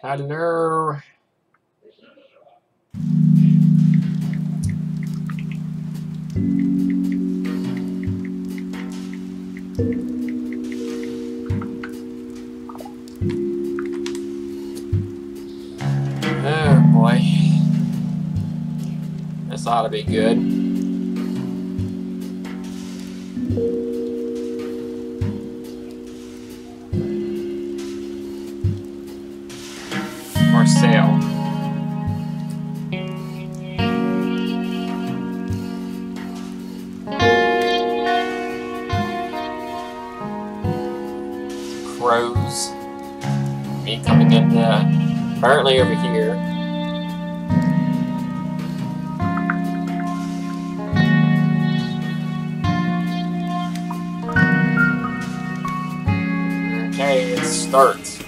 Hello. Oh boy. This ought to be good. For sale. Crows. Me coming in apparently over here. Okay, it starts.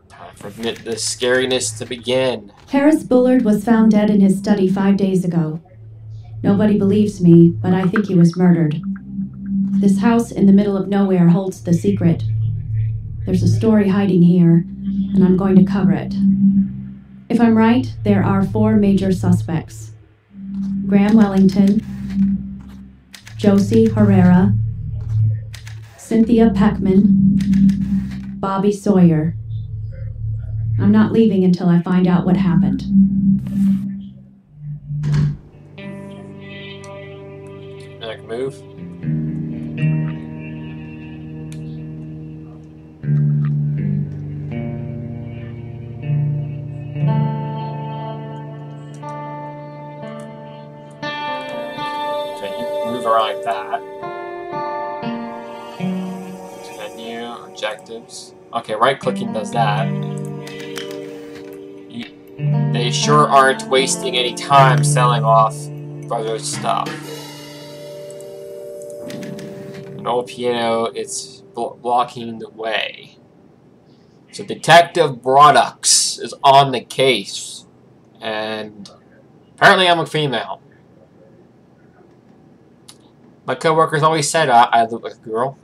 Time for the scariness to begin. Harris Bullard was found dead in his study 5 days ago. Nobody believes me, but I think he was murdered. This house in the middle of nowhere holds the secret. There's a story hiding here, and I'm going to cover it. If I'm right, there are 4 major suspects. Graham Wellington, Josie Herrera, Cynthia Peckman, Bobby Sawyer. I'm not leaving until I find out what happened. Next move. Okay, you move around like that. Menu, objectives. Okay, right-clicking does that. They sure aren't wasting any time selling off other stuff. An old piano, it's blocking the way. So Detective Brundonx is on the case. And apparently I'm a female. My coworkers always said I look like a girl.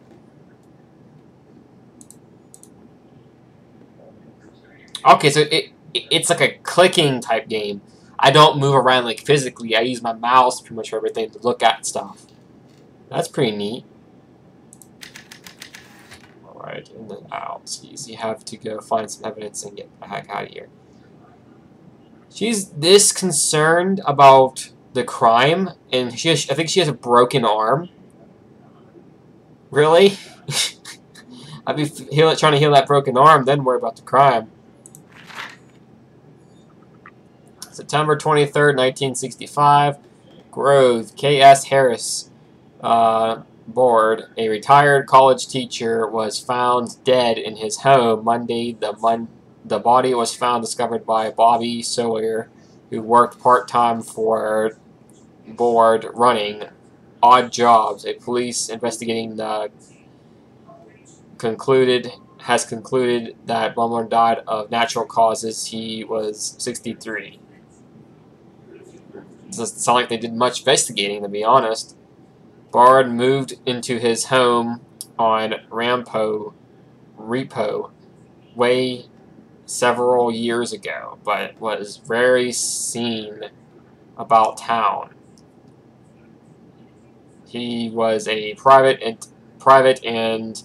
Okay, so it's like a clicking type game. I don't move around like physically. I use my mouse pretty much for everything to look at stuff. That's pretty neat. Alright, in and out. You have to go find some evidence and get the heck out of here. She's this concerned about the crime, and I think she has a broken arm. Really? I'd be trying to heal that broken arm, then worry about the crime. September 23rd, 1965. Grove, K.S. Harris, board, a retired college teacher, was found dead in his home Monday. The body was discovered by Bobby Sawyer, who worked part-time for board running odd jobs. A police investigating has concluded that Bumler died of natural causes. He was 63. It doesn't sound like they did much investigating, to be honest. Bard moved into his home on Repo Way several years ago, but was very seen about town. He was a private and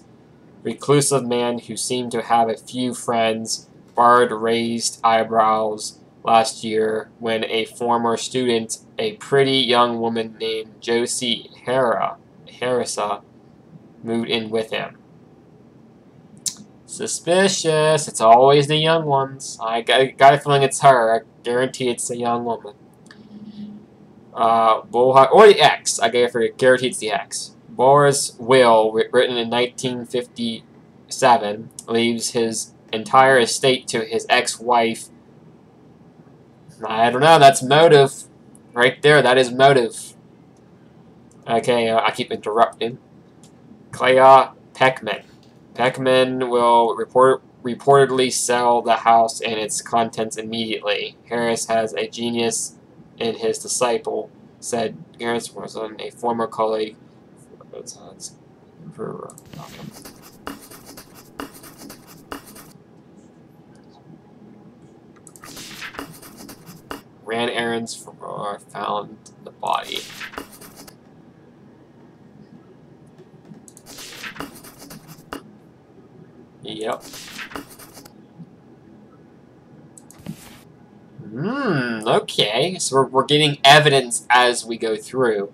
reclusive man who seemed to have a few friends. Bard raised eyebrows last year when a former student, a pretty young woman named Josie Herrera, moved in with him. Suspicious. It's always the young ones. I got a feeling it's her. I guarantee it's a young woman. Or the ex. I guarantee it's the ex. Boris' will, written in 1957, leaves his entire estate to his ex-wife. I don't know, that's motive. Right there, that is motive. Okay, I keep interrupting. Clea Peckman. Peckman will reportedly sell the house and its contents immediately. Harris has a genius in his disciple, said Harris was a former colleague. Ran errands for found the body. Yep. Okay. So we're getting evidence as we go through.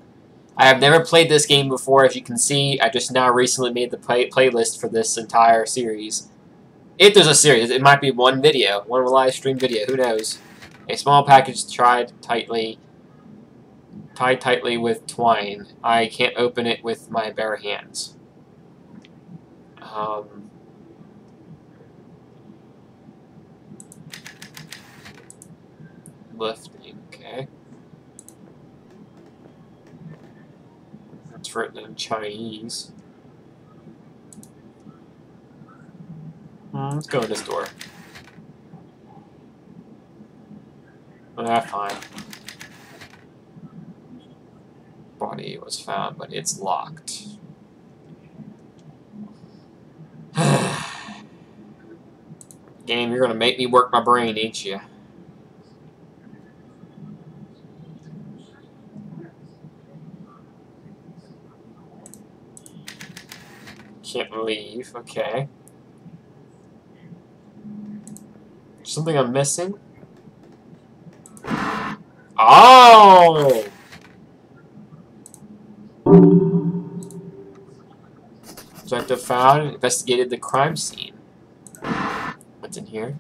I have never played this game before, as you can see. I just now recently made the playlist for this entire series. If there's a series, it might be one video, one live stream video, who knows. A small package tied tightly with twine. I can't open it with my bare hands. Lifting, okay. It's written in Chinese. Let's go in this door. Fine. Body was found, but it's locked. Game, you're gonna make me work my brain, ain't you? Can't leave, okay. Something I'm missing? Oh! Detective found and investigated the crime scene. What's in here?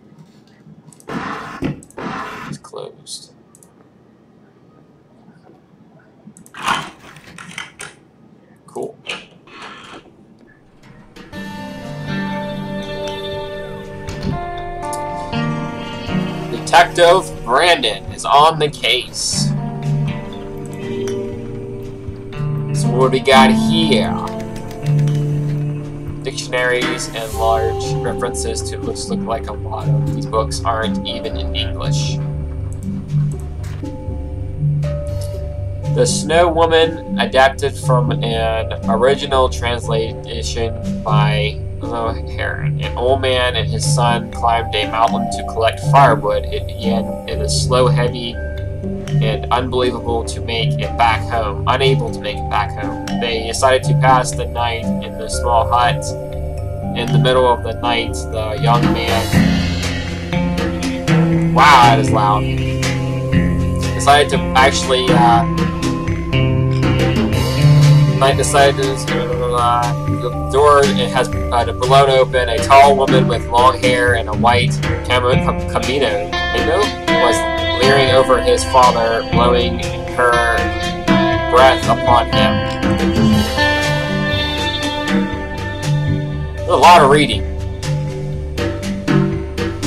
It's closed. Cool. Detective Brandon is on the case. So what do we got here? Dictionaries and large references to looks look like a lot of these books aren't even in English. The Snow Woman, adapted from an original translation by Heron. An old man and his son climbed a mountain to collect firewood. It is slow, heavy, and unbelievable to make it back home. Unable to make it back home. They decided to pass the night in the small hut. In the middle of the night, the young man... Wow, that is loud. Decided to actually, the door has blown open. A tall woman with long hair and a white camino was leering over his father, blowing her breath upon him. A lot of reading.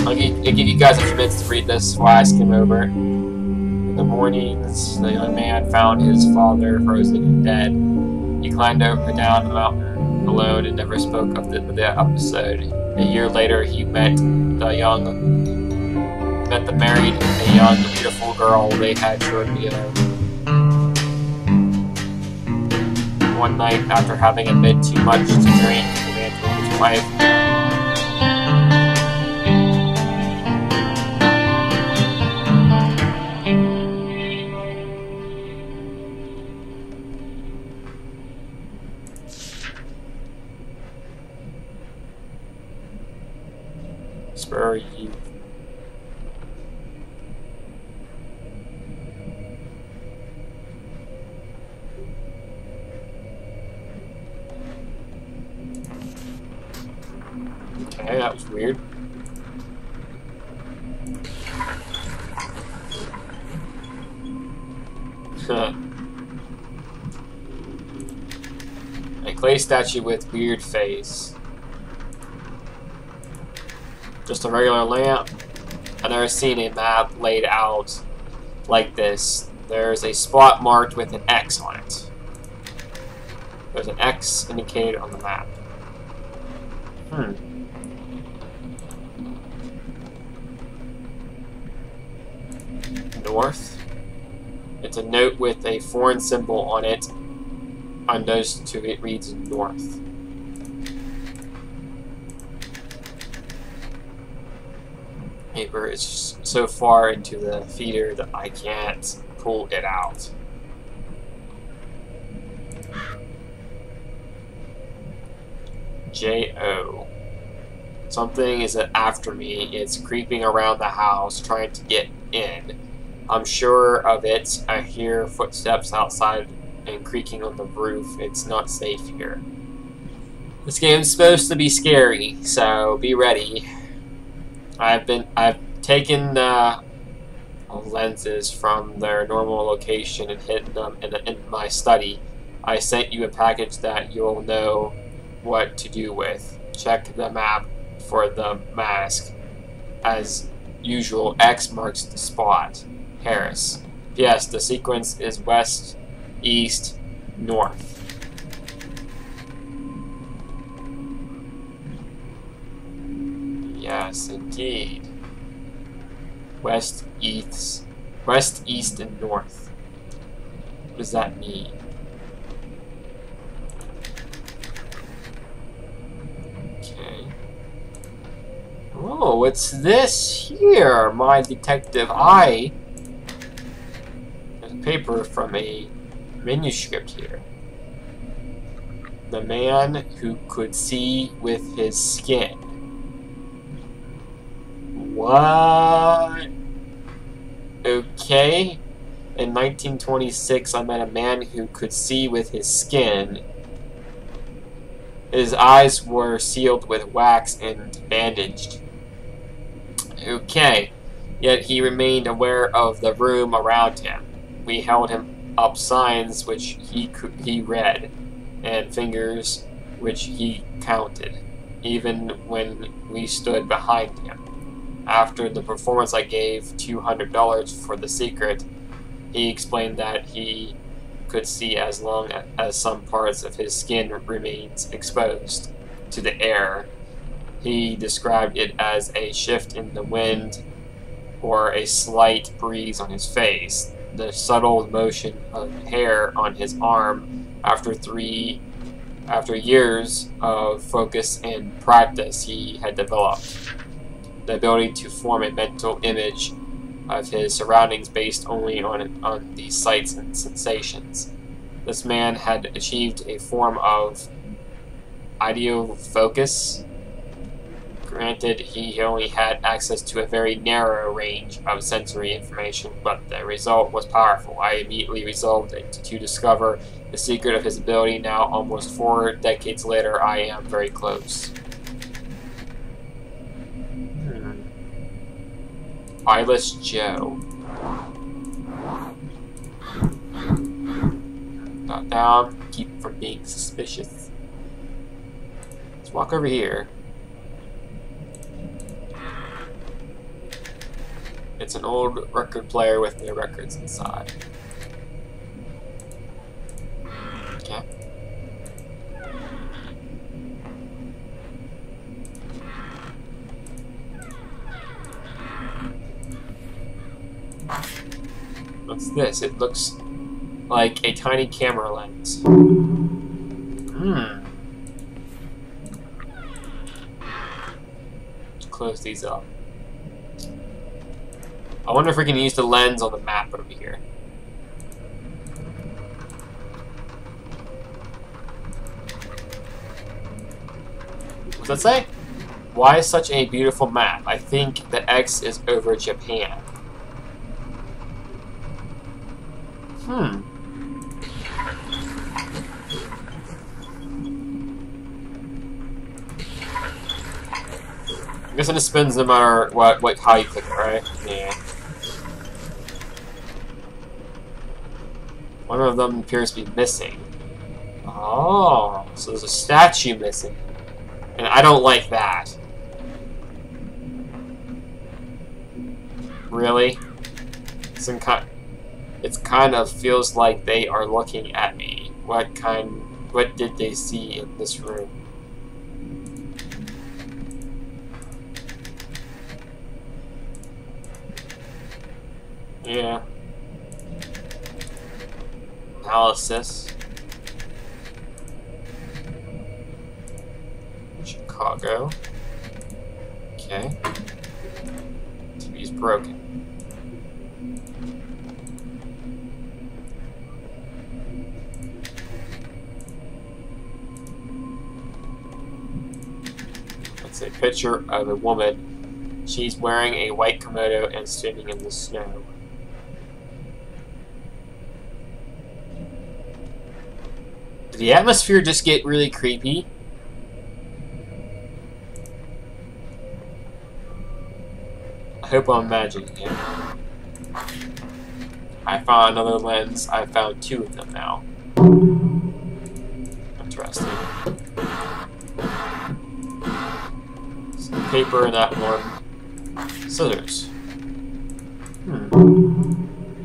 I'll give you guys a few minutes to read this while I skim over it. In the mornings, the young man found his father frozen and dead. He climbed down the mountain alone and never spoke of the episode. A year later, he met the married, a young, beautiful girl they had children together. One night, after having a bit too much to drink, the man told his wife, "Spur you." Okay, that was weird. A clay statue with weird face. Just a regular lamp. I've never seen a map laid out like this. There's a spot marked with an X on it. There's an X indicated on the map. North. It's a note with a foreign symbol on it. On those two, it reads north. Paper is so far into the feeder that I can't pull it out. J.O. Something is after me. It's creeping around the house, trying to get in. I'm sure of it. I hear footsteps outside and creaking on the roof. It's not safe here. This game's supposed to be scary, so be ready. I've taken lenses from their normal location and hidden them in my study. I sent you a package that you'll know what to do with. Check the map for the mask. As usual, X marks the spot. Harris. Yes, the sequence is west, east, north. Yes, indeed. West, east, and north. What does that mean? Okay. Oh, what's this here? My detective eye. There's a paper from a manuscript here. The man who could see with his skin. What? Okay. In 1926, I met a man who could see with his skin. His eyes were sealed with wax and bandaged. Okay. Yet he remained aware of the room around him. We held him up signs which he read, and fingers which he counted, even when we stood behind him. After the performance, I gave $200 for the secret. He explained that he could see as long as some parts of his skin remains exposed to the air. He described it as a shift in the wind or a slight breeze on his face, the subtle motion of hair on his arm. After years of focus and practice, he had developed the ability to form a mental image of his surroundings based only on these sights and sensations. This man had achieved a form of ideofocus. Granted, he only had access to a very narrow range of sensory information, but the result was powerful. I immediately resolved to discover the secret of his ability. Now, almost 4 decades later, I am very close. Eyeless Joe. Not down. Keep from being suspicious. Let's walk over here. It's an old record player with no records inside. Okay. What's this? It looks like a tiny camera lens. Let's close these up. I wonder if we can use the lens on the map over here. What's that say? Why such a beautiful map? I think the X is over Japan. I guess it just spins no matter how you click it, right? Yeah. One of them appears to be missing. Oh, so there's a statue missing. And I don't like that. Really? It kind of feels like they are looking at me. What did they see in this room? Yeah. Analysis. Chicago. Okay. TV's broken. It's a picture of a woman. She's wearing a white kimono and standing in the snow. Did the atmosphere just get really creepy? I hope I'm imagining it. I found another lens. I found 2 of them now. Interesting. Some paper in that one. Scissors.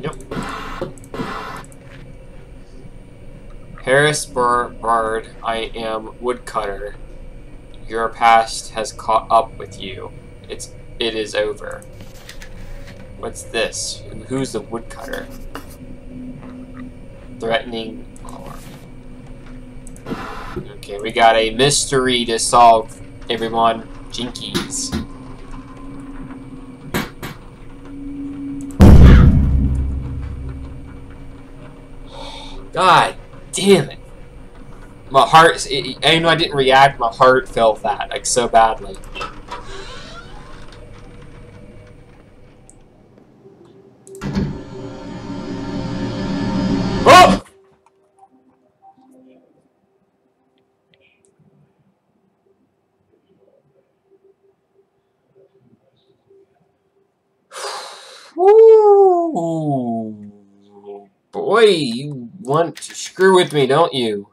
Yep. Harris Bard, I am woodcutter. Your past has caught up with you. It is over. What's this? Who's the woodcutter? Threatening alarm. Okay, we got a mystery to solve, everyone. Jinkies. God damn it. My heart, even though I didn't react, my heart felt that, like, so badly. Oh! Woo! Boy, you want to screw with me, don't you?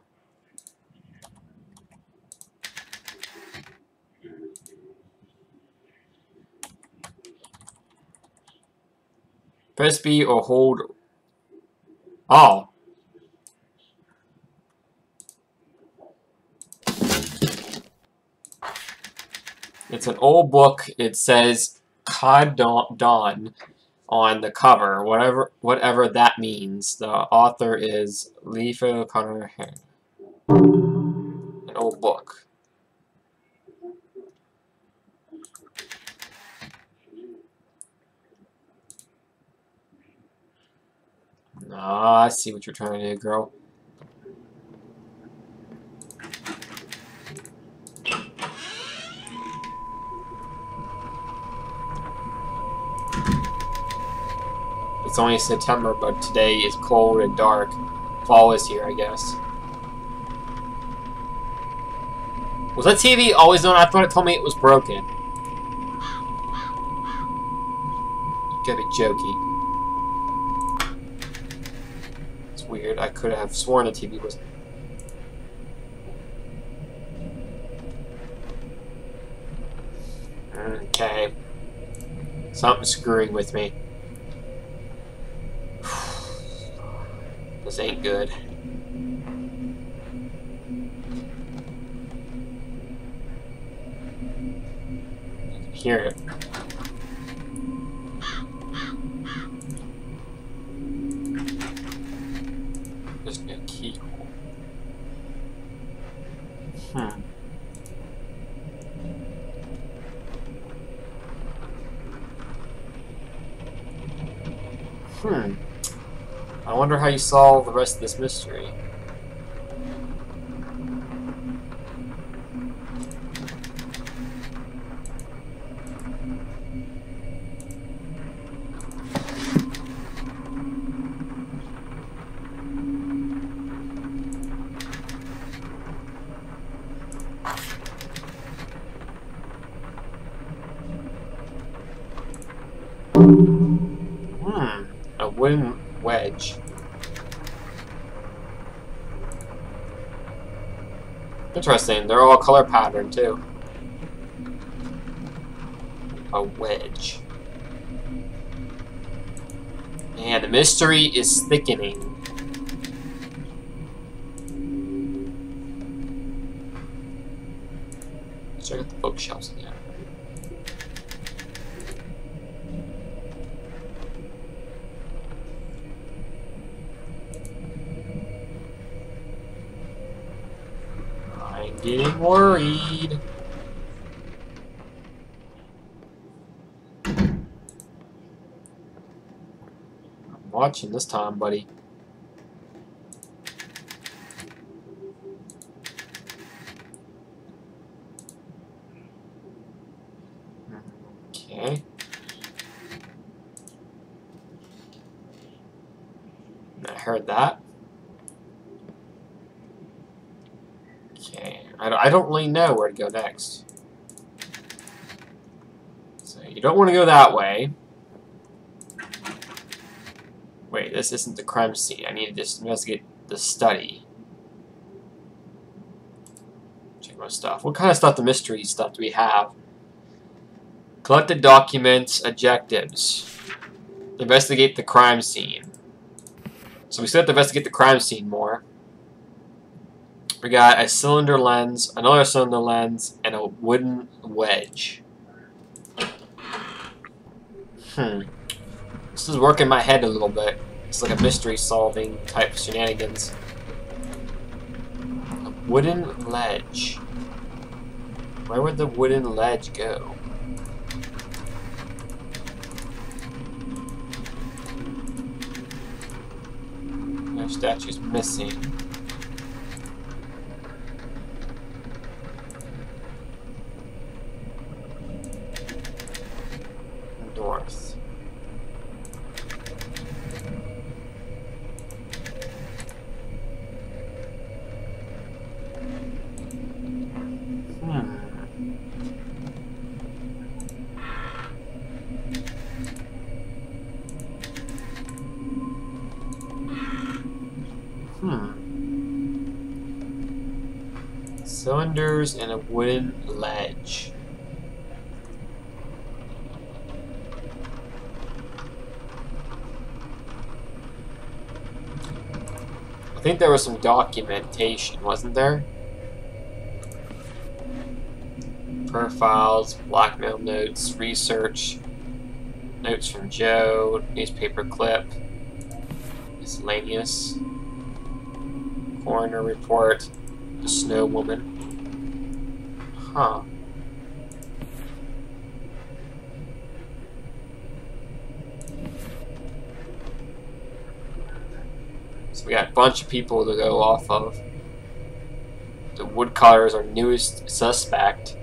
Press B or hold. Oh. It's an old book. It says Cod Dawn on the cover, whatever that means. The author is Leafa Connor. An old book. Ah, I see what you're trying to do, girl. It's only September, but today is cold and dark. Fall is here, I guess. Was that TV always on? I thought it told me it was broken. You gotta be joking. It's weird. I could have sworn the TV was... Okay. Something's screwing with me. This ain't good. I can hear it. There's a keyhole. I wonder how you solve the rest of this mystery. A wooden wedge. Interesting, they're all color patterned too. A wedge. Man, the mystery is thickening. Let's check out the bookshelves again. I'm getting worried. watching this time, buddy. Okay. I heard that. Okay. I don't really know where to go next. So you don't want to go that way. Wait, this isn't the crime scene. I need to just investigate the study. Check my stuff. What kind of stuff, the mystery stuff, do we have? Collected documents, objectives. Investigate the crime scene. So we still have to investigate the crime scene more. We got a cylinder lens, another cylinder lens, and a wooden wedge. This is working my head a little bit. It's like a mystery solving type of shenanigans. A wooden ledge. Where would the wooden ledge go? No statue's missing. North. Cylinders and a wooden ledge. I think there was some documentation, wasn't there? Profiles, blackmail notes, research, notes from Joe, newspaper clip, miscellaneous, coroner report, the snow woman. Huh. So we got a bunch of people to go off of. The woodcutter is our newest suspect.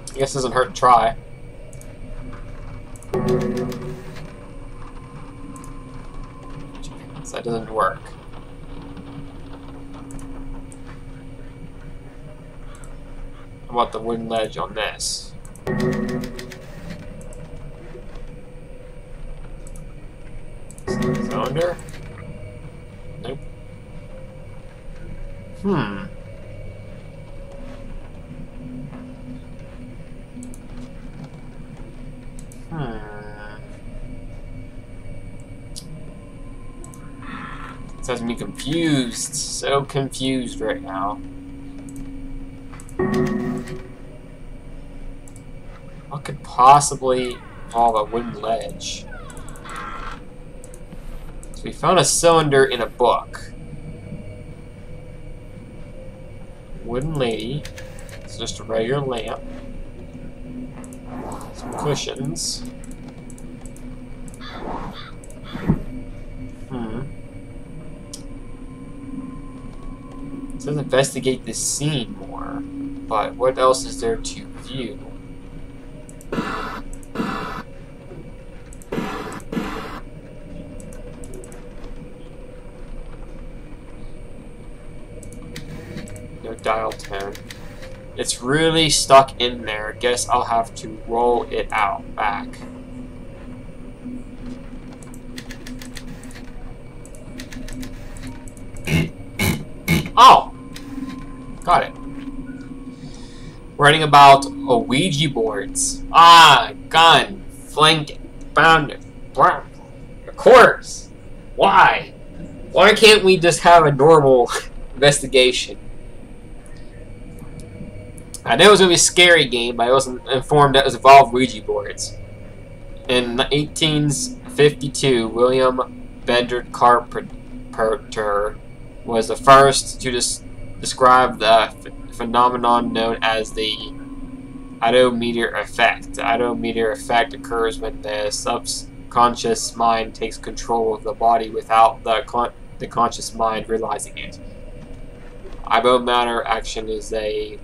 I guess it doesn't hurt to try. So that doesn't work. How about the wooden ledge on this? Cylinder? Nope. This has me confused. So confused right now. What could possibly involve a wooden ledge? So we found a cylinder in a book. Wooden lady. It's just a regular lamp. Some cushions. It says investigate this scene more, but what else is there to view? No dial tone. It's really stuck in there. Guess I'll have to roll it out back. Oh! Got it. writing about Ouija boards. Ah, gun, flank, bound, of course. Why? Why can't we just have a normal investigation? I know it was going to be a scary game, but I wasn't informed that it involved Ouija boards. In 1852, William Bedford Carpenter was the first to describe the phenomenon known as the autometer effect. The autometer effect occurs when the subconscious mind takes control of the body without the conscious mind realizing it. Automatter action is a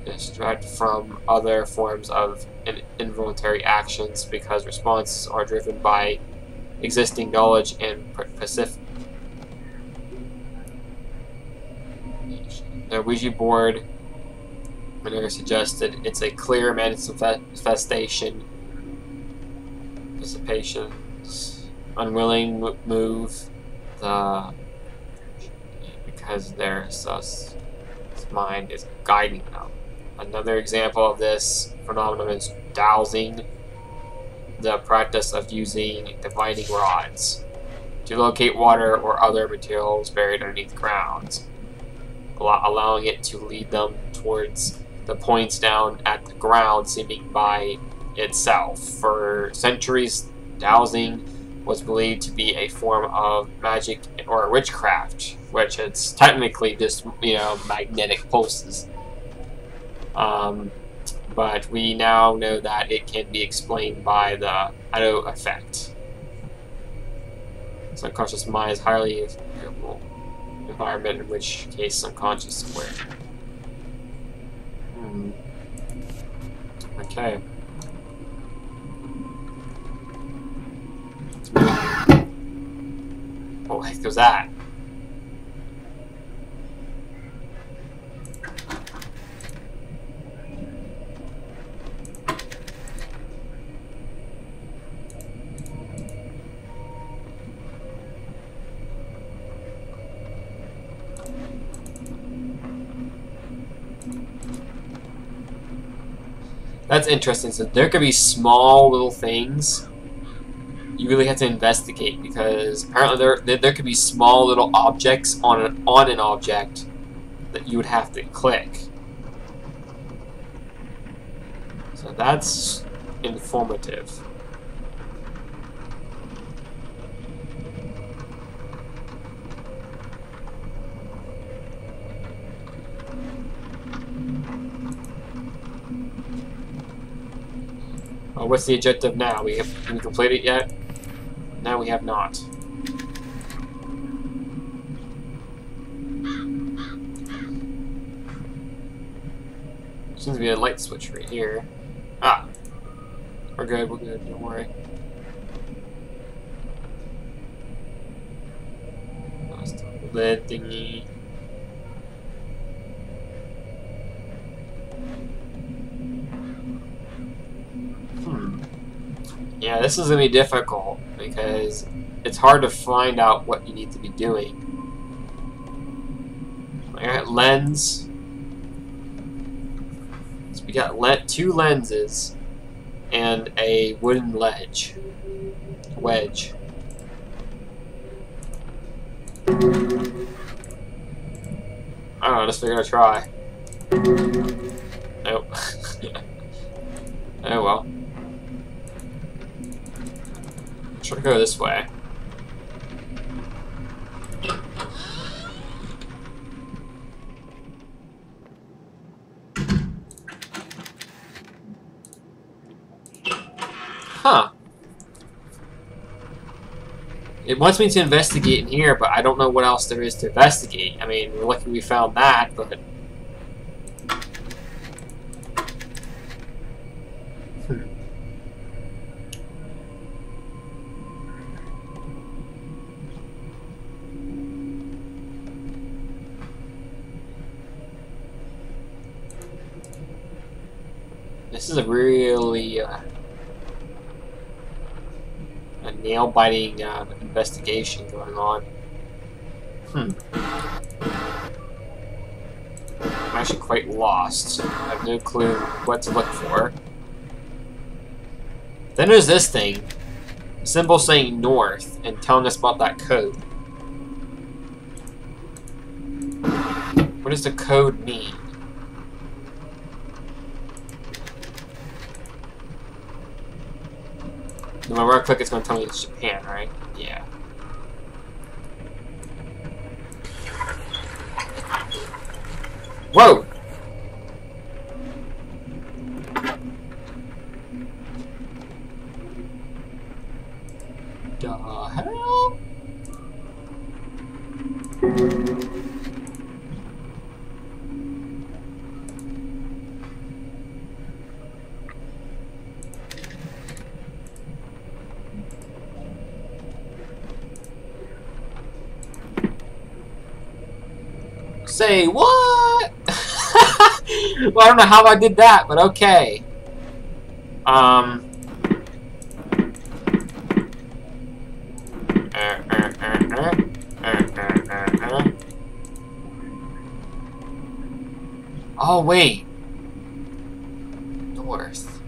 distract from other forms of involuntary actions because responses are driven by existing knowledge and pacific. The Ouija board maneuver suggested it's a clear manifestation. Participations unwilling move because their mind is guiding them. Another example of this phenomenon is dowsing, the practice of using divining rods to locate water or other materials buried underneath ground, allowing it to lead them towards the points down at the ground seeming by itself. For centuries, dowsing was believed to be a form of magic or witchcraft, which it's technically just, magnetic pulses. But we now know that it can be explained by the auto effect. Subconscious mind is highly variable environment, in which case subconscious square. Okay. Oh, heck was that? That's interesting. So there could be small little things. You really have to investigate because apparently there could be small little objects on an object that you would have to click. So that's informative. What's the objective now? Have we completed it yet? No, we have not. Seems to be a light switch right here. Ah! We're good, don't worry. Lost the lid thingy. Yeah, this is going to be difficult because it's hard to find out what you need to be doing. I got lens. So we got two lenses and a wooden wedge. I don't know, just figured I'd try. Nope. Oh well. Should go this way. Huh. It wants me to investigate in here, but I don't know what else there is to investigate. I mean, we're lucky we found that, but... This is a really a nail-biting investigation going on. actually quite lost. I have no clue what to look for. Then there's this thing. A symbol saying north and telling us about that code. What does the code mean? When I right click, it's going to tell me it's Japan, right? Yeah. Whoa! The hell? Say what? Well, I don't know how I did that, but okay. Oh, wait. North.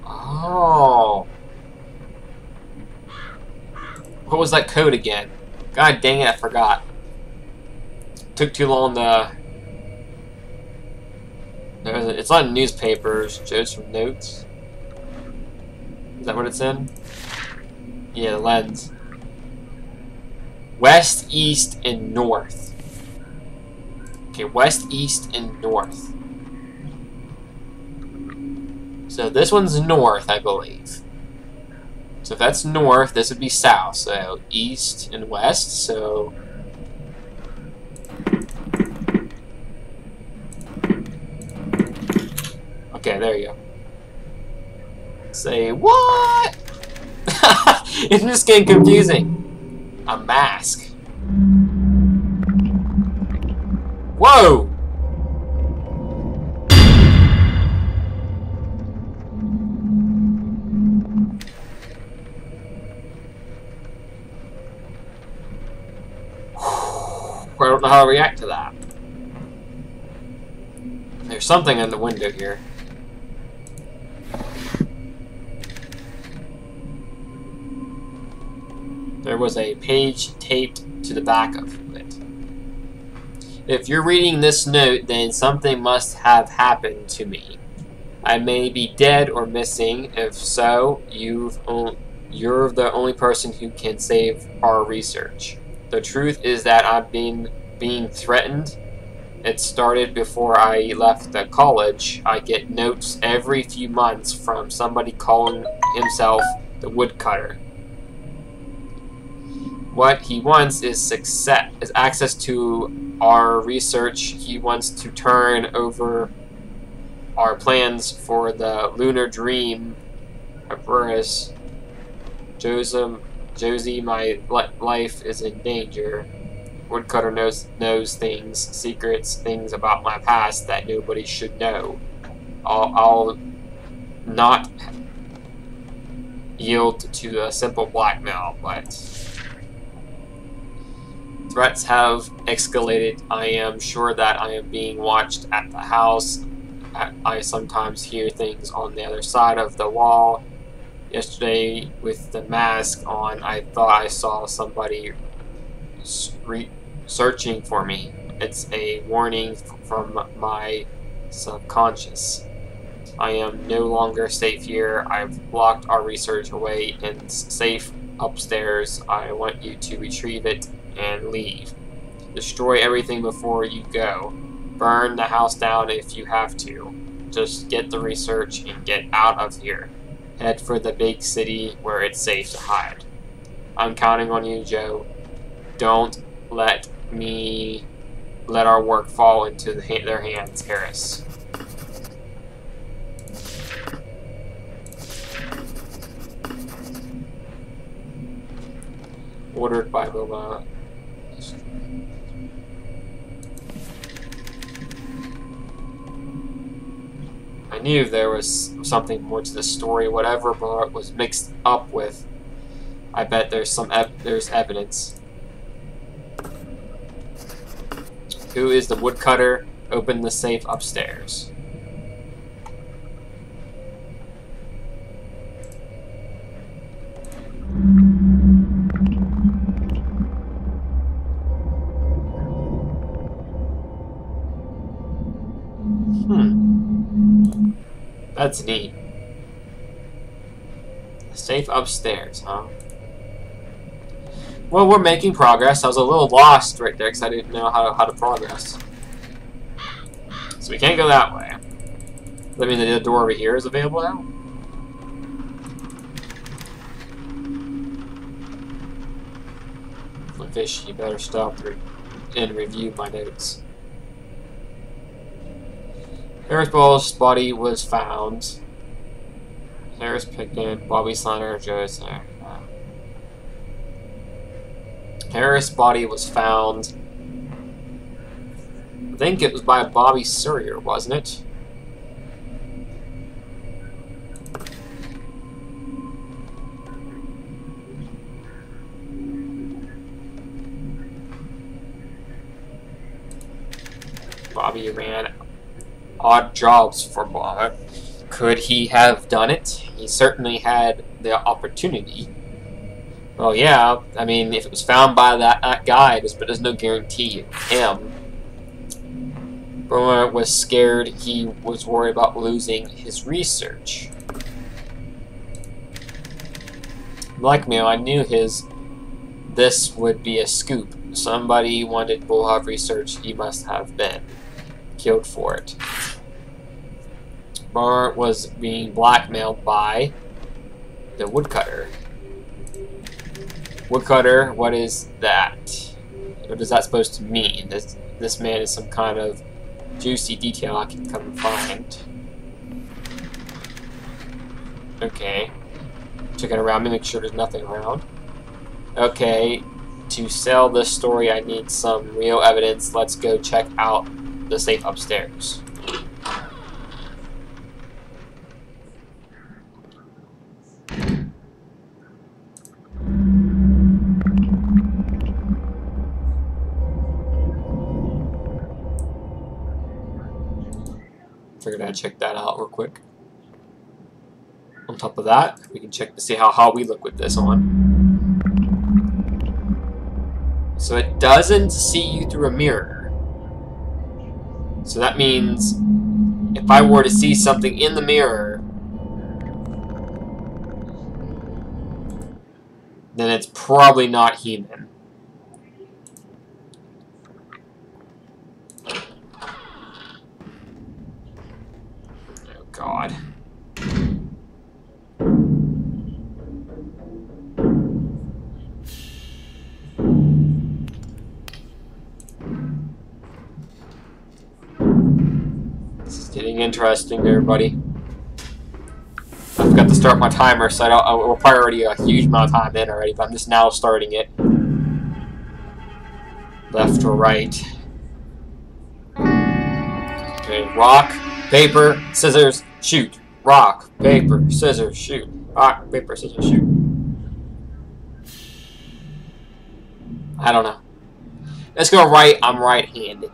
Oh. What was that code again? God dang it, I forgot. Took too long to... It's on newspapers. Joe's from notes. Is that what it's in? Yeah, the lens. West, east, and north. Okay, west, east, and north. So this one's north, I believe. So if that's north, this would be south. So east and west, so... Okay, there you go. Say what? It's just getting confusing. A mask. Whoa! I don't know how to react to that. There's something in the window here. There was a page taped to the back of it. If you're reading this note, then something must have happened to me. I may be dead or missing. If so, you're the only person who can save our research. The truth is that I've been being threatened. It started before I left the college. I get notes every few months from somebody calling himself the woodcutter. What he wants is access to our research. He wants to turn over our plans for the lunar dream apparatus. Josie, my life is in danger. Woodcutter knows things, secrets, things about my past that nobody should know. I'll not yield to a simple blackmail, but threats have escalated. I am sure that I am being watched at the house. I sometimes hear things on the other side of the wall. Yesterday, with the mask on, I thought I saw somebody searching for me. It's a warning from my subconscious. I am no longer safe here. I've locked our research away in safe upstairs. I want you to retrieve it and leave. Destroy everything before you go. Burn the house down if you have to. Just get the research and get out of here. Head for the big city where it's safe to hide. I'm counting on you, Joe. Don't let our work fall into their hands, Harris. Ordered by Boba. I knew there was something more to the story. Whatever it was mixed up with, I bet there's there's evidence. Who is the woodcutter? Open the safe upstairs. That's neat. Safe upstairs, huh? Well, we're making progress. I was a little lost right there because I didn't know how to progress. So we can't go that way. Does that mean the door over here is available now? Fish, you better stop and review my notes. Harris Ball's body was found. Harris Pickett, Bobby Slaughter, Joe's there. Harris' body was found. I think it was by Bobby Sawyer, wasn't it? Bobby ran odd jobs for Bob. Could he have done it? He certainly had the opportunity. Well, yeah, I mean, if it was found by that guy, but there's no guarantee him. Brundonx was scared. He was worried about losing his research. Blackmail, I knew this would be a scoop. Somebody wanted Bullhog research. He must have been killed for it. Brundonx was being blackmailed by the woodcutter. Woodcutter, what is that? What is that supposed to mean? This man is some kind of juicy detail I can come and find. Okay. Checking around me, make sure there's nothing around. Okay. To sell this story, I need some real evidence. Let's go check out the safe upstairs. Figured I'd check that out real quick. On top of that, we can check to see how we look with this on. So it doesn't see you through a mirror. So that means if I were to see something in the mirror, then it's probably not human. Oh God. This is getting interesting, everybody. I forgot to start my timer, so we're probably already a huge amount of time in already, but I'm just now starting it. Left or right. Okay, rock, paper, scissors, shoot. Rock, paper, scissors, shoot. Rock, paper, scissors, shoot. I don't know. Let's go right. I'm right-handed.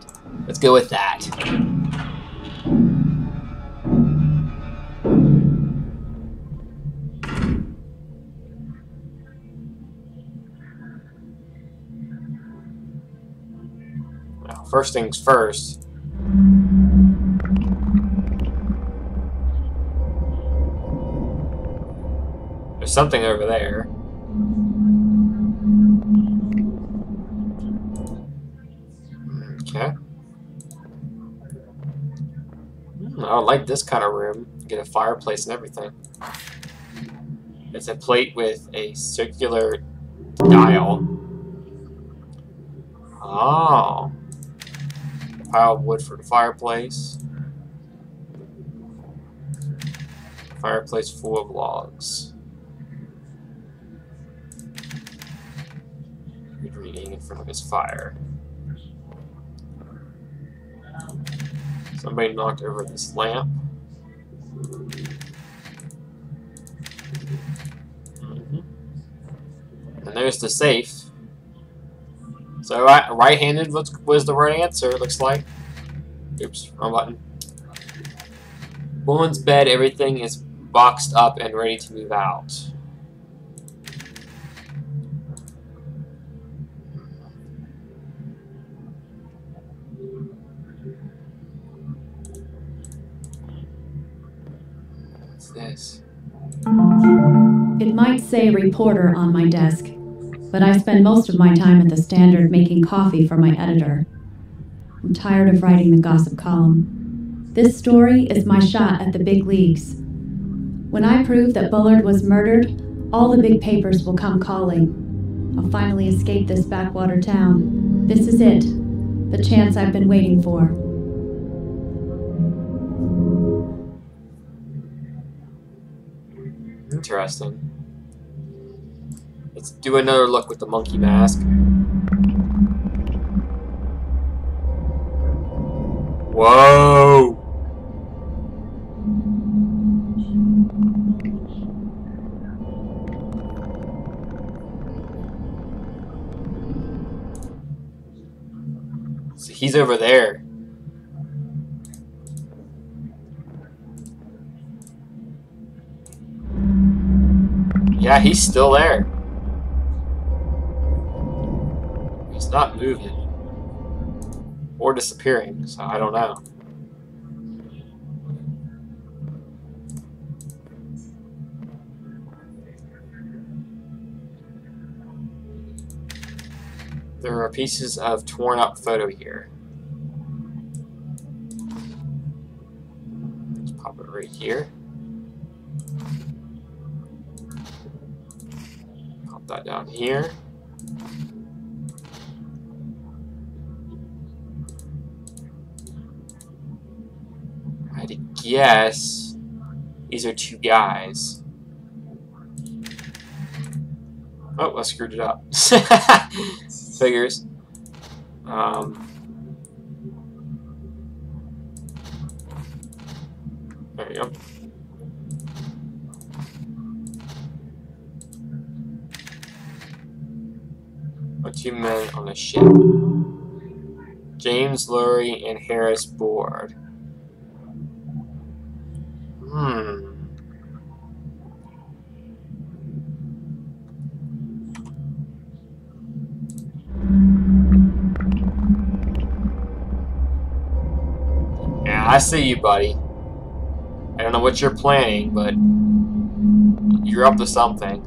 Let's go with that. Well, first things first. There's something over there. Okay. I like this kind of room. Get a fireplace and everything. It's a plate with a circular dial. Oh. A pile of wood for the fireplace. Fireplace full of logs. Good reading in front of his fire. Somebody knocked over this lamp. And there's the safe. So right-handed was the right answer, it looks like. Oops, wrong button. Woman's bed, everything is boxed up and ready to move out. What's this? It might say reporter on my desk, but I spend most of my time at the Standard making coffee for my editor. I'm tired of writing the gossip column. This story is my shot at the big leagues. When I prove that Bullard was murdered, all the big papers will come calling. I'll finally escape this backwater town. This is it, the chance I've been waiting for. Interesting. Let's do another look with the monkey mask. Whoa! So he's over there. Yeah, he's still there. He's not moving. Or disappearing, so I don't know. There are pieces of torn up photo here. Let's pop it right here. Pop that down here. I'd guess these are two guys. Oh, I screwed it up. Figures. There you go. Two men on a ship. James, Lurie, and Harris board. Yeah, I see you, buddy. I don't know what you're planning, but you're up to something.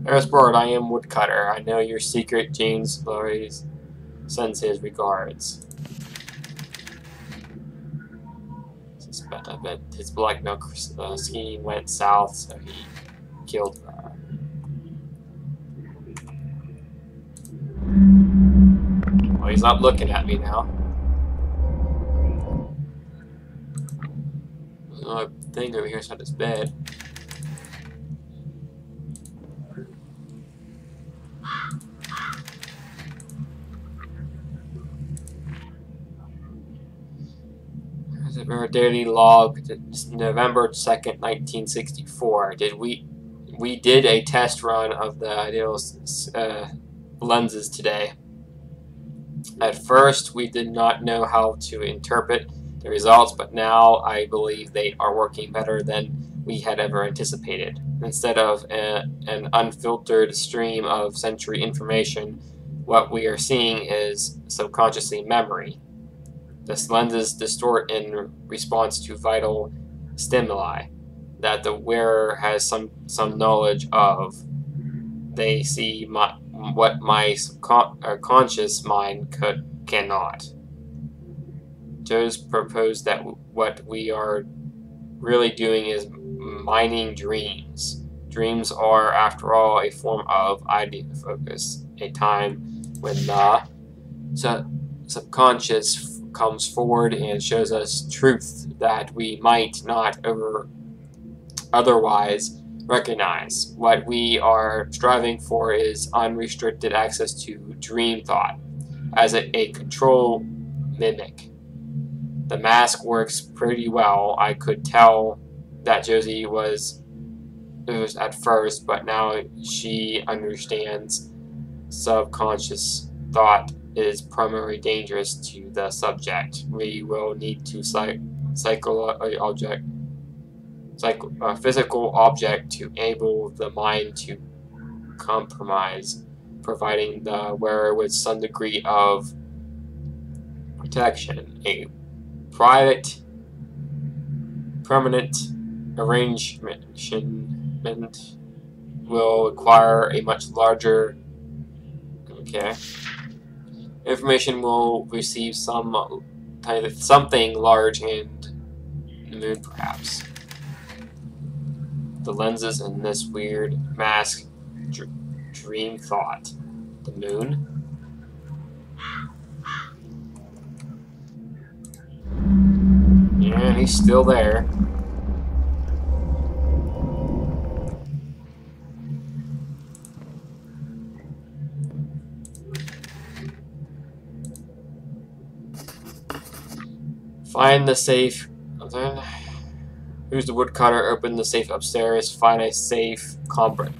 Harris Board, I am Woodcutter. I know your secret. James Lurie sends his regards. I bet his black milk scheme went south, so he killed her. Well, he's not looking at me now. There's another thing over here inside his bed. Our daily log, November 2nd, 1964. We did a test run of the ideal lenses today. At first, we did not know how to interpret the results, but now I believe they are working better than we had ever anticipated. Instead of an unfiltered stream of sensory information, what we are seeing is subconsciously memory. The lenses distort in response to vital stimuli that the wearer has some knowledge of. They see what my conscious mind cannot. Joe's proposed that what we are really doing is mining dreams. Dreams are, after all, a form of idea focus, a time when the subconscious comes forward and shows us truth that we might not otherwise recognize. What we are striving for is unrestricted access to dream thought as a control mimic. The mask works pretty well. I could tell that Josie was at first, but now she understands subconscious thought is primarily dangerous to the subject. We will need to physical object to enable the mind to compromise, providing the wearer with some degree of protection. A private, permanent arrangement will require a much larger. Okay. Information will receive something large and the moon, perhaps. The lenses in this weird mask. Dream thought. The moon. Yeah, he's still there. Find the safe. Then, who's the woodcutter? Open the safe upstairs. Find a safe combination.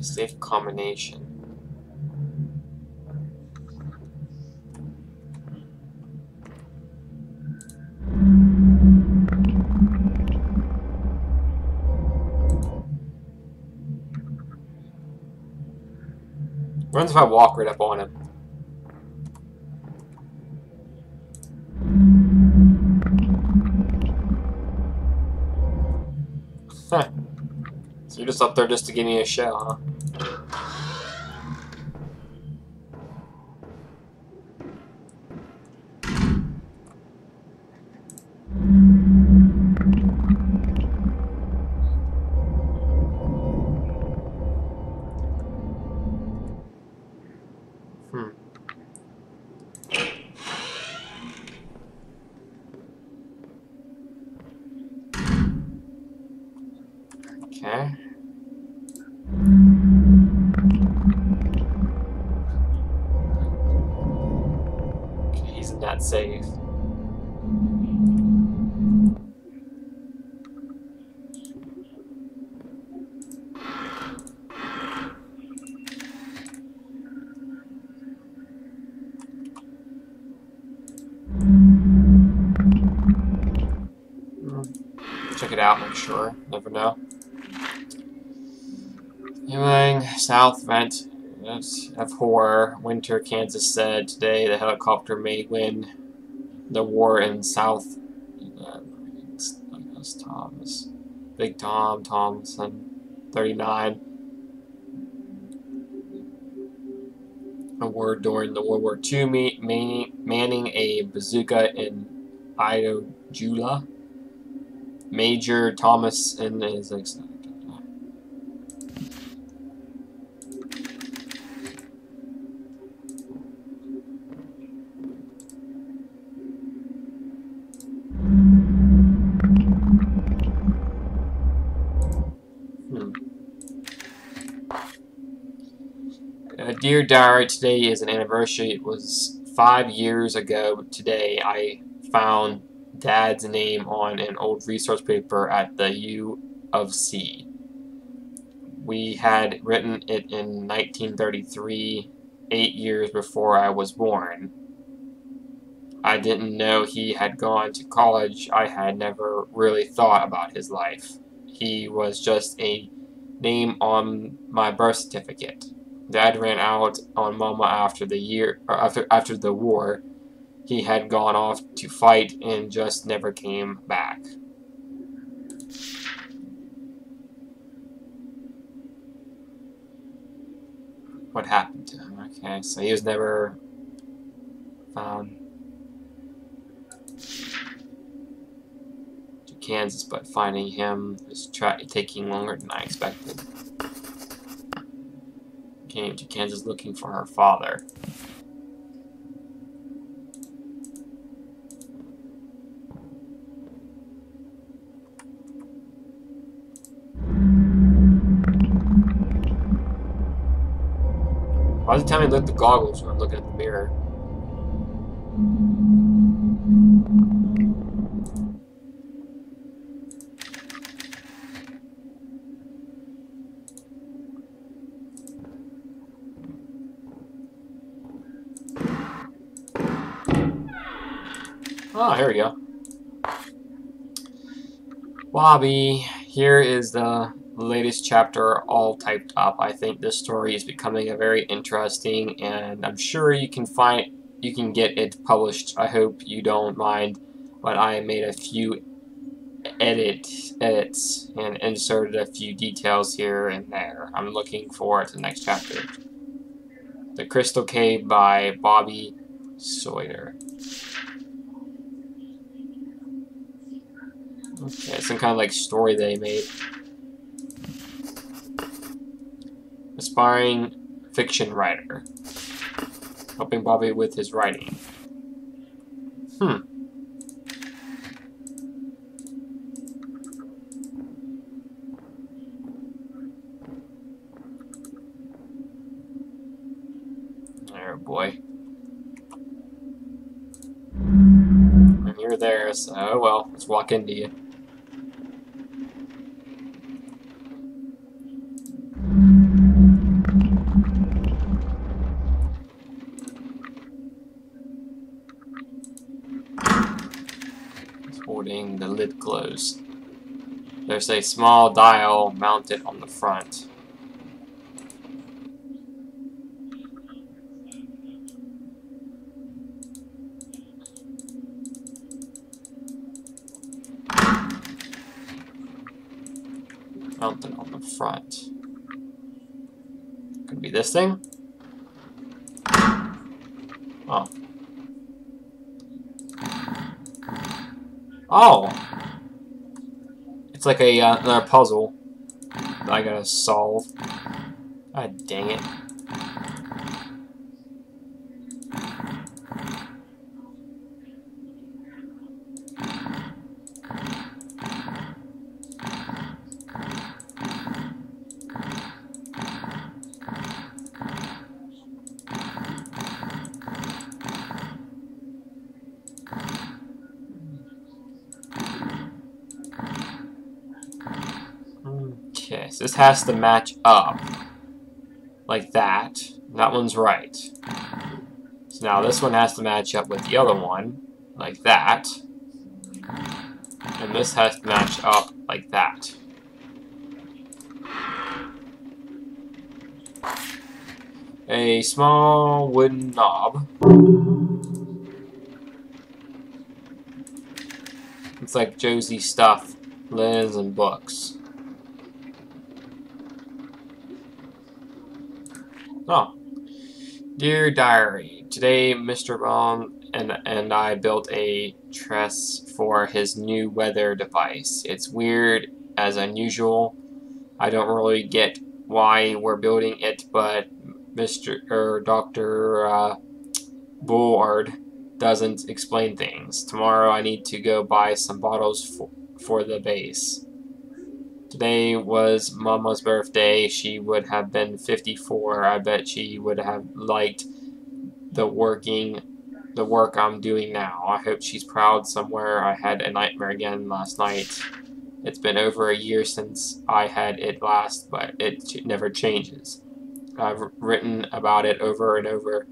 Safe combination. What happens if I walk right up on him? Huh. So you're just up there just to give me a show, huh? Okay. Okay, he's not safe. Check it out, make sure. Never know. Viewing south vent of horror. Winter, Kansas said today the helicopter may win the war in South. Thomas, Big Tom Thompson, 39. Award during the World War II, manning a bazooka in Ido-Jula. Major Thomas and his Dear Diary, today is an anniversary. It was 5 years ago today I found Dad's name on an old resource paper at the U of C. We had written it in 1933, 8 years before I was born. I didn't know he had gone to college. I had never really thought about his life. He was just a name on my birth certificate. Dad ran out on Mama after the war. He had gone off to fight and just never came back. What happened to him? Okay, so he was never found. Kansas, but finding him is taking longer than I expected. Came to Kansas looking for her father. Why does it tell me to look at the goggles when I'm looking at the mirror? Oh, here we go. Bobby, here is the latest chapter all typed up. I think this story is becoming a very interesting, and I'm sure you can get it published. I hope you don't mind, but I made a few edits and inserted a few details here and there. I'm looking forward to the next chapter. The Crystal Cave by Bobby Sawyer. Okay, some kind of like story they made. Aspiring fiction writer. Helping Bobby with his writing. Oh boy. And you're there, so oh well, let's walk into you. Holding the lid closed. There's a small dial mounted on the front. Mounted on the front. Could be this thing? Oh. Oh! It's like a another puzzle that I gotta solve. God dang it. Okay, so this has to match up like that. That one's right. So now this one has to match up with the other one like that. And this has to match up like that. A small wooden knob. It's like Josie stuff, linens and books. Oh. Dear Diary, today Mr. Brown and I built a truss for his new weather device. It's weird as unusual. I don't really get why we're building it, but Dr. Bullard doesn't explain things. Tomorrow I need to go buy some bottles for the base. Today was Mama's birthday. She would have been 54. I bet she would have liked the work I'm doing now. I hope she's proud somewhere. I had a nightmare again last night. It's been over a year since I had it last, but it never changes. I've written about it over and over,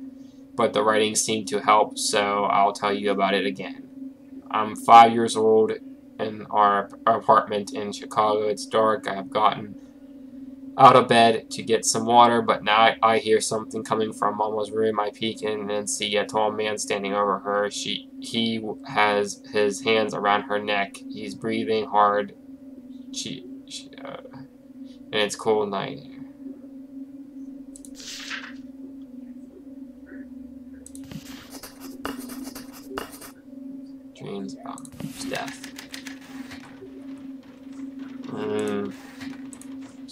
but the writing seemed to help, so I'll tell you about it again. I'm 5 years old in our apartment in Chicago. It's dark. I have gotten out of bed to get some water, but now I hear something coming from Mama's room. I peek in and see a tall man standing over her. He has his hands around her neck. He's breathing hard. And it's cold night. Dreams about death.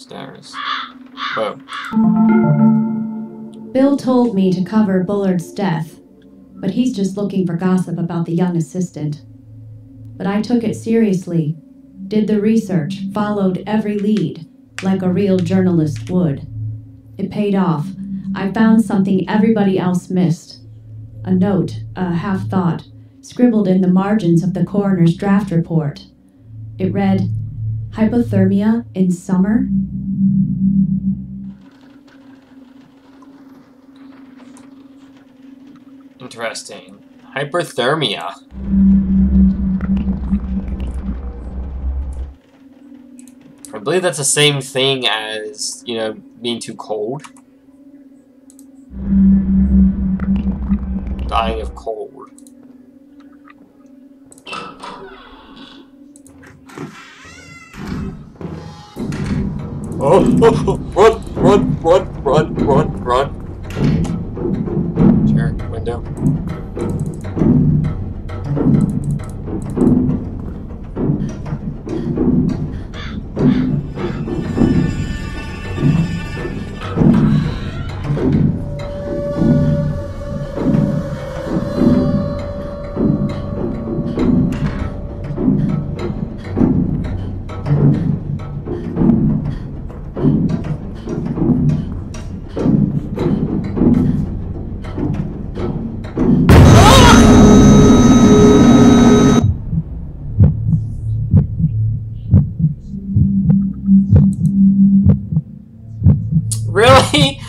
Stairs. Whoa. Bill told me to cover Bullard's death, but he's just looking for gossip about the young assistant. But I took it seriously, did the research, followed every lead, like a real journalist would. It paid off. I found something everybody else missed. A note, a half-thought, scribbled in the margins of the coroner's draft report. It read, "Hypothermia in summer?" Interesting. Hyperthermia. I believe that's the same thing as, you know, being too cold. Dying of cold. Oh, run. Sure, window. Really?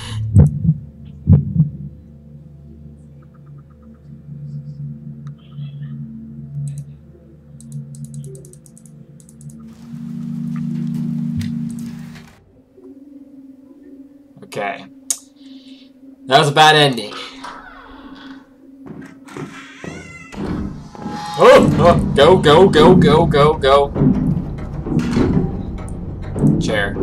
Okay. That was a bad ending. Oh, go. Chair.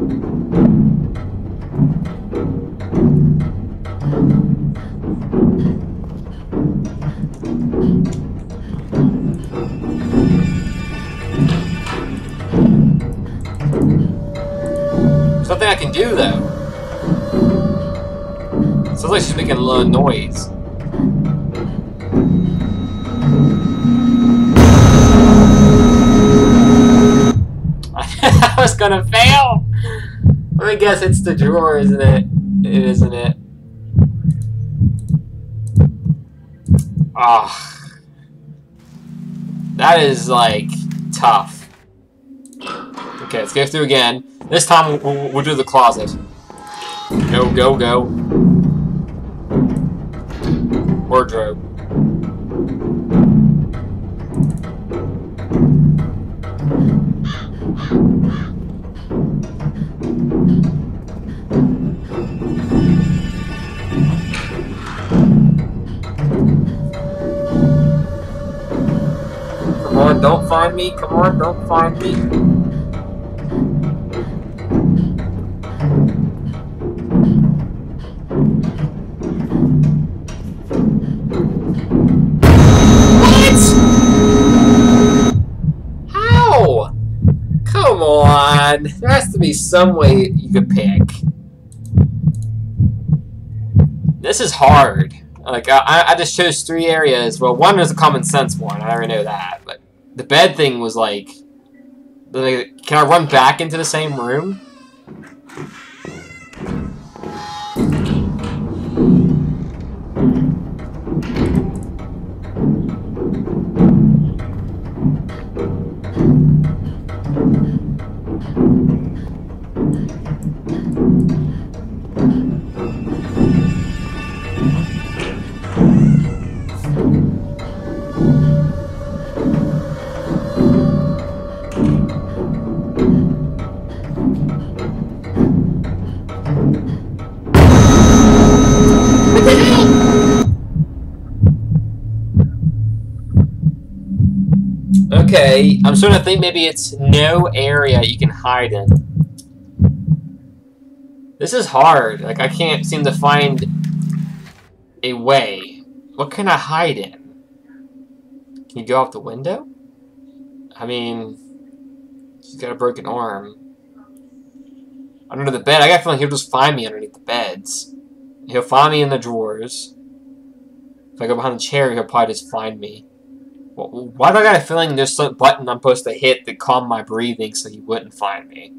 Something I can do though. Sounds like she's making a lot of noise. I was gonna fail! Let me guess, it's the drawer, isn't it? It isn't it? Ah. That is, like, tough. Okay, let's go through again. This time we'll do the closet. Go. Wardrobe. Come on, don't find me. Come on, don't find me. How? Come on. There has to be some way you could pick. This is hard. Like, I just chose 3 areas. Well, one is a common sense one. I already know that. But the bed thing was like, can I run back into the same room? Okay, I'm starting to think maybe it's no area you can hide in. This is hard. Like, I can't seem to find a way. What can I hide in? Can you go out the window? I mean, she's got a broken arm. Under the bed? I got a feeling he'll just find me underneath the beds. He'll find me in the drawers. If I go behind the chair, he'll probably just find me. Why do I got a feeling there's some button I'm supposed to hit to calm my breathing so he wouldn't find me?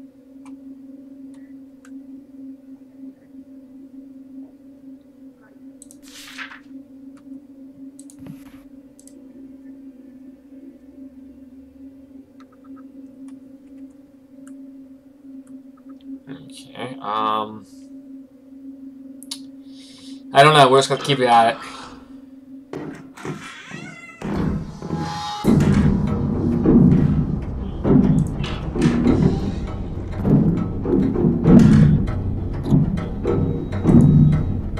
Okay, I don't know, we're just gonna keep it at it.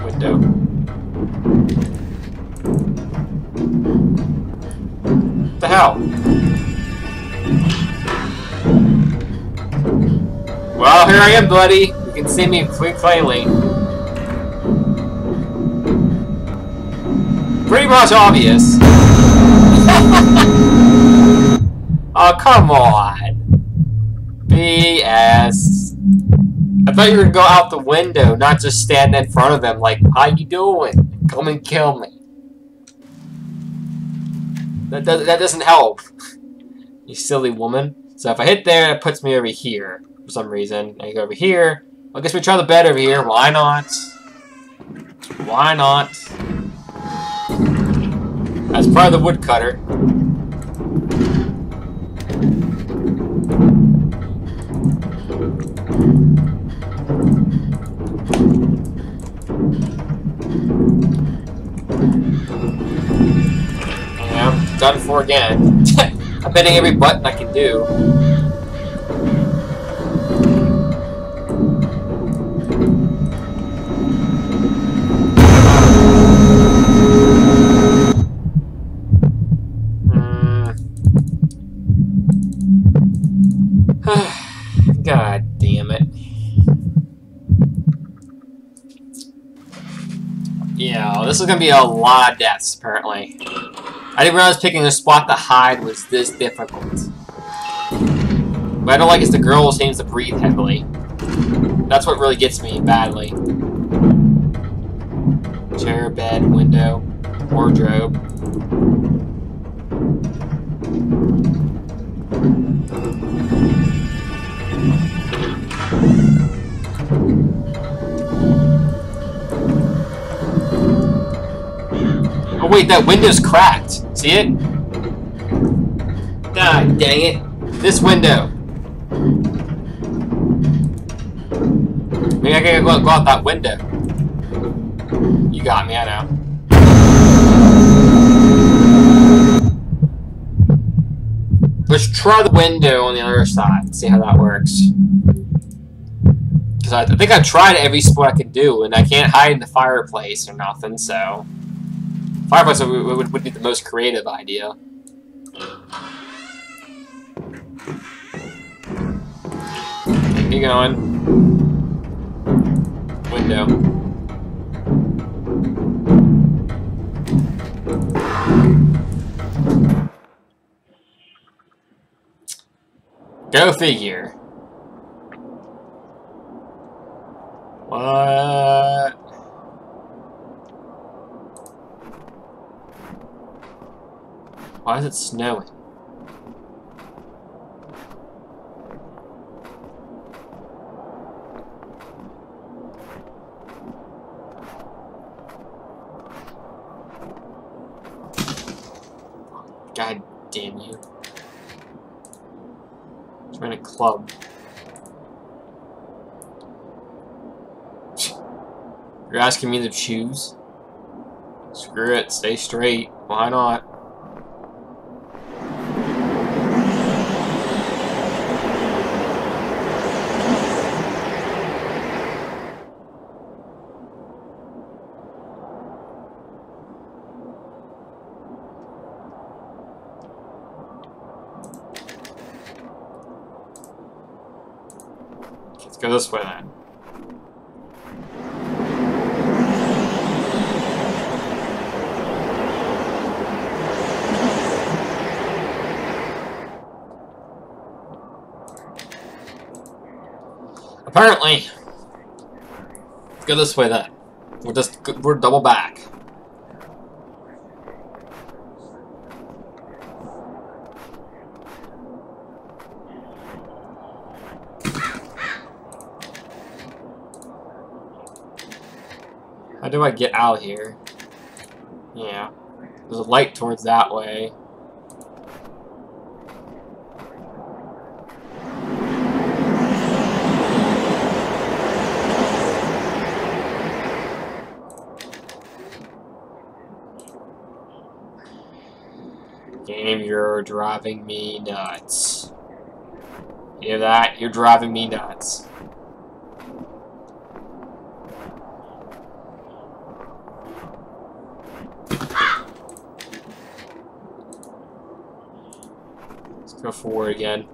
Window. What the hell? Well, here I am, buddy. You can see me plainly. Pretty much obvious. Oh, come on. BS. I thought you were gonna go out the window, not just stand in front of him like, how you doing? Come and kill me. That doesn't help. You silly woman. So if I hit there, it puts me over here for some reason. I go over here. I guess we try the bed over here. Why not? Why not? That's part of the woodcutter. Yeah, done for again. I'm hitting every button I can do. God damn it. Yeah, this is gonna be a lot of deaths, apparently. I didn't realize picking a spot to hide was this difficult. What I don't like is the girl seems to breathe heavily. That's what really gets me badly. Chair, bed, window, wardrobe. Oh wait, that window's cracked. See it? God dang it. This window. Maybe I gotta go out that window. You got me, I know. Let's try the window on the other side and see how that works. Because I think I've tried every spot I could do, and I can't hide in the fireplace or nothing, so... Fireplace would be the most creative idea. Keep going. Window. Go figure. What? Why is it snowing? God damn you. I'm in a club. You're asking me to choose? Screw it, stay straight. Why not? Let's go this way then. Apparently. Let's go this way then. We're double back. How do I get out here? Yeah. There's a light towards that way. Game, you're driving me nuts. You hear that? You're driving me nuts. Let's go forward again.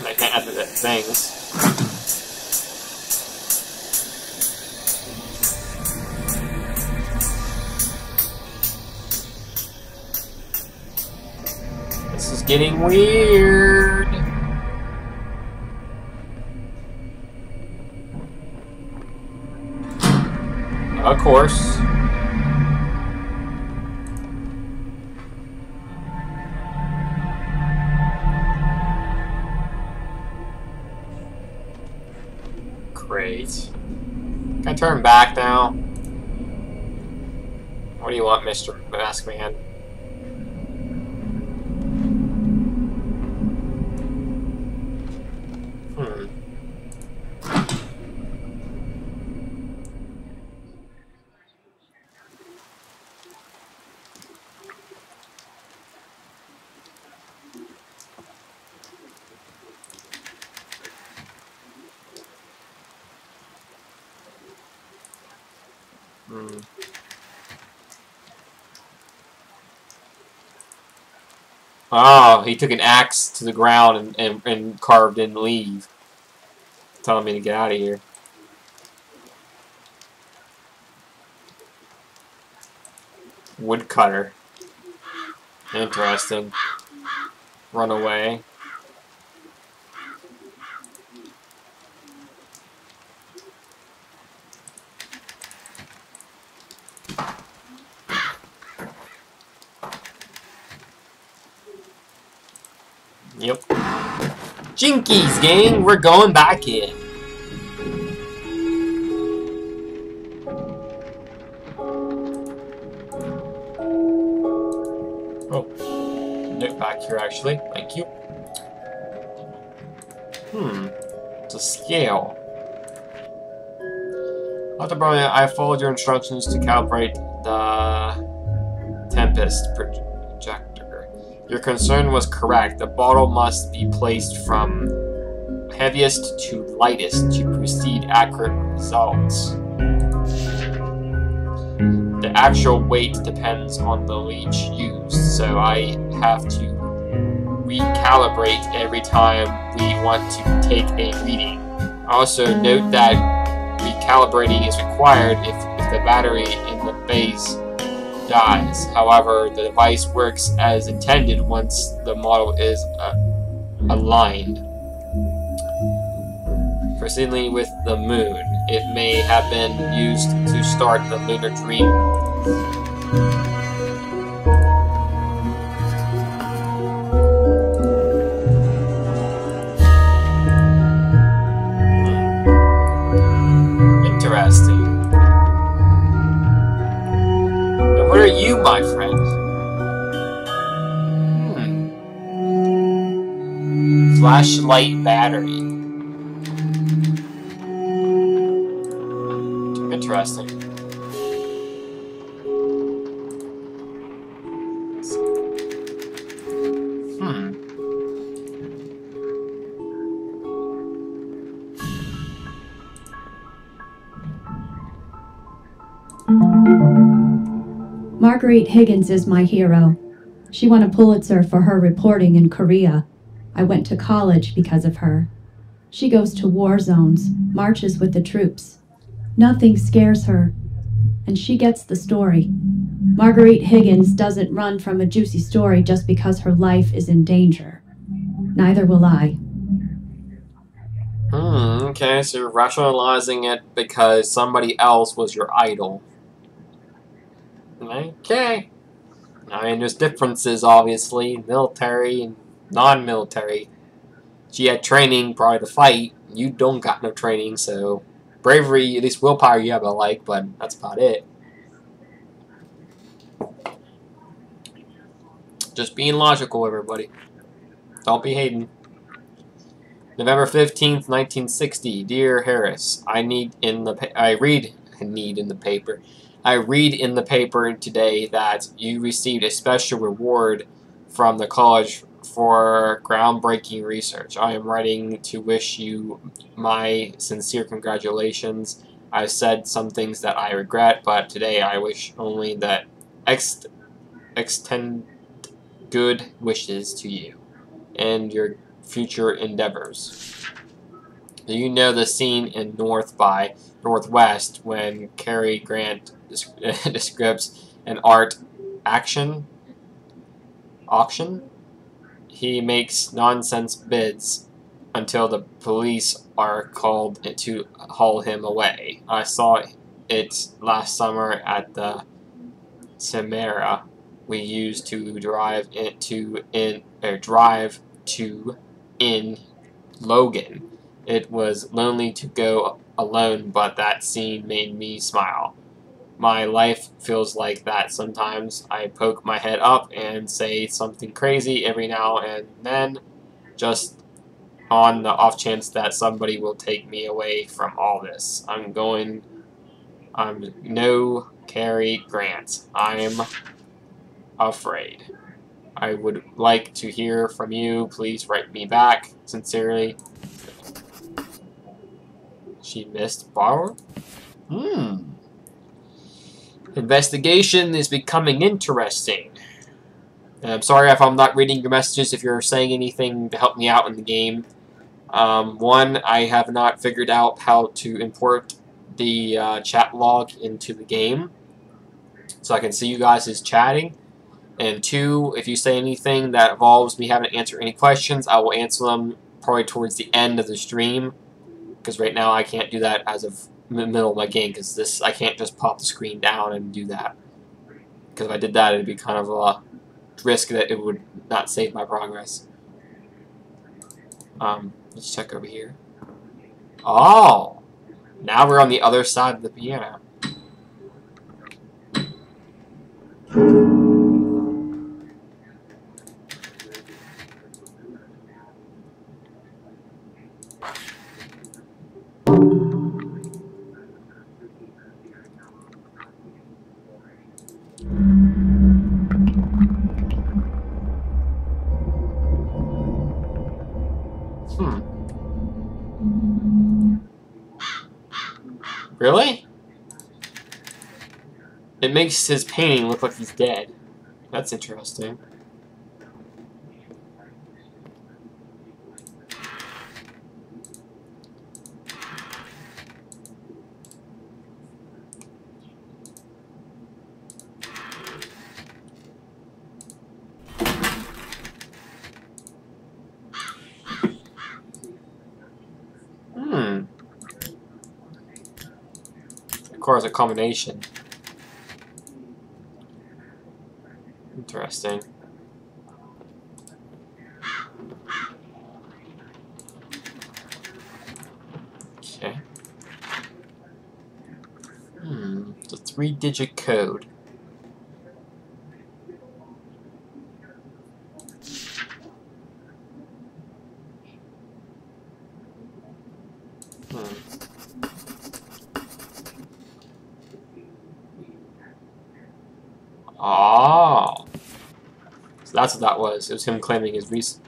I can't add the things. This is getting weird. Of course. Great. Can I turn back now? What do you want, Mr. Mask Man? Oh, he took an axe to the ground and carved in leave. Telling me to get out of here. Woodcutter. Interesting. Run away. Yep. Jinkies, gang! We're going back in. Oh. Note back here, actually. Thank you. It's a scale. Dr. Brundonx, I followed your instructions to calibrate the Tempest projector. Your concern was correct. The bottle must be placed from heaviest to lightest to precede accurate results. The actual weight depends on the leech used, so I have to recalibrate every time we want to take a reading. Also, note that recalibrating is required if the battery in the base dies. However, the device works as intended once the model is aligned. Proceeding with the moon. It may have been used to start the lunar dream. Interesting. Now, what are you, my friend? Flashlight battery. Interesting. Marguerite Higgins is my hero. She won a Pulitzer for her reporting in Korea. I went to college because of her. She goes to war zones, marches with the troops. Nothing scares her, and she gets the story. Marguerite Higgins doesn't run from a juicy story just because her life is in danger. Neither will I. Okay, so you're rationalizing it because somebody else was your idol. Okay. I mean, there's differences, obviously, military and non-military. She had training probably to fight. You don't got no training, so bravery, at least willpower you have a like, but that's about it. Just being logical, everybody. Don't be hating. November 15th, 1960. Dear Harris, I read in the paper today that you received a special reward from the college for groundbreaking research. I am writing to wish you my sincere congratulations. I've said some things that I regret, but today I wish only that extend good wishes to you and your future endeavors. Do you know the scene in North by Northwest when Cary Grant describes an art auction? He makes nonsense bids until the police are called to haul him away. I saw it last summer at the Samara we used to drive in Logan. It was lonely to go alone, but that scene made me smile. My life feels like that sometimes. I poke my head up and say something crazy every now and then, just on the off chance that somebody will take me away from all this. I'm no Cary Grant. I'm afraid. I would like to hear from you. Please write me back. Sincerely. She missed Bauer? Investigation is becoming interesting. And I'm sorry if I'm not reading your messages, if you're saying anything to help me out in the game. One, I have not figured out how to import the chat log into the game, so I can see you guys as chatting. And two, if you say anything that involves me having to answer any questions, I will answer them probably towards the end of the stream, because right now I can't do that as of the middle of my game, because I can't just pop the screen down and do that. Because if I did that, it'd be kind of a risk that it would not save my progress. Let's check over here. Oh! Now we're on the other side of the piano. Really? It makes his painting look like he's dead. That's interesting. Of course, a combination. Interesting. Okay. It's a 3-digit code. Oh. So that's what that was. It was him claiming his reason.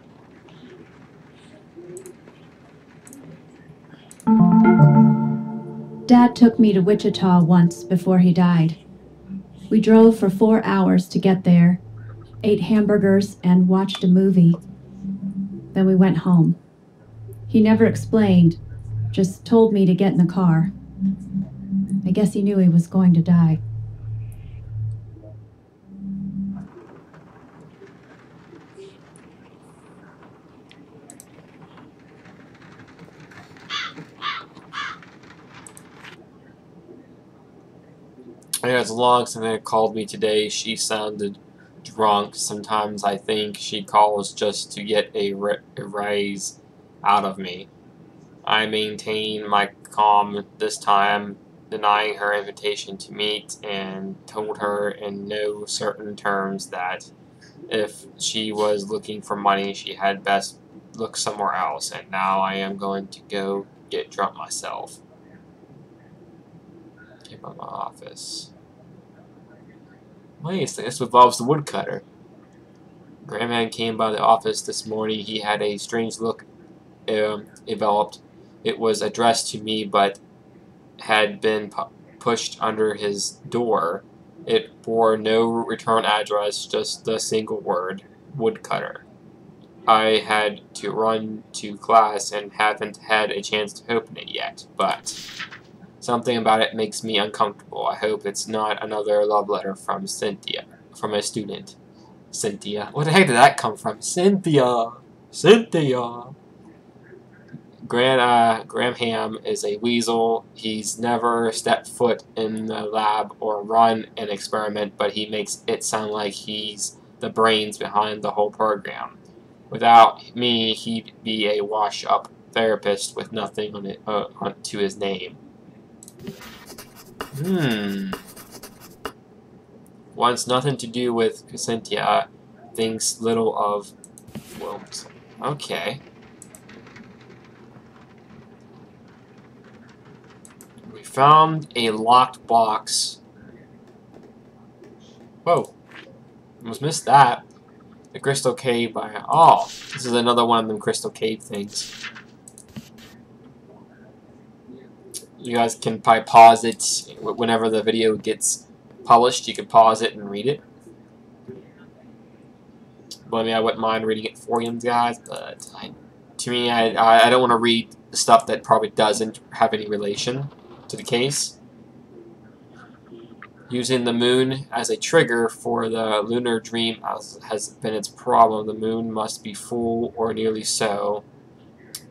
Dad took me to Wichita once before he died. We drove for 4 hours to get there, ate hamburgers, and watched a movie. Then we went home. He never explained, just told me to get in the car. I guess he knew he was going to die. And as long as Savannah called me today, she sounded drunk. Sometimes I think she calls just to get a raise out of me. I maintain my calm this time, denying her invitation to meet, and told her in no certain terms that if she was looking for money, she had best look somewhere else, and now I am going to go get drunk myself. Came by my office. Wait, this involves the woodcutter. Grandman came by the office this morning. He had a strange look developed. It was addressed to me, but had been pushed under his door. It bore no return address, just the single word, woodcutter. I had to run to class and haven't had a chance to open it yet, but something about it makes me uncomfortable. I hope it's not another love letter from Cynthia, from a student. Cynthia. Where the heck did that come from? Cynthia! Cynthia! Graham is a weasel. He's never stepped foot in the lab or run an experiment, but he makes it sound like he's the brains behind the whole program. Without me, he'd be a wash-up therapist with nothing on it to his name. Wants nothing to do with Cynthia. Thinks little of... Well, okay. We found a locked box. Whoa. Almost missed that. The Crystal Cave by... Oh, this is another one of them Crystal Cave things. You guys can probably pause it whenever the video gets published. You can pause it and read it. Well, I mean, I wouldn't mind reading it for you guys, but to me, I don't want to read stuff that probably doesn't have any relation to the case. Using the moon as a trigger for the lunar dream has been its problem. The moon must be full or nearly so.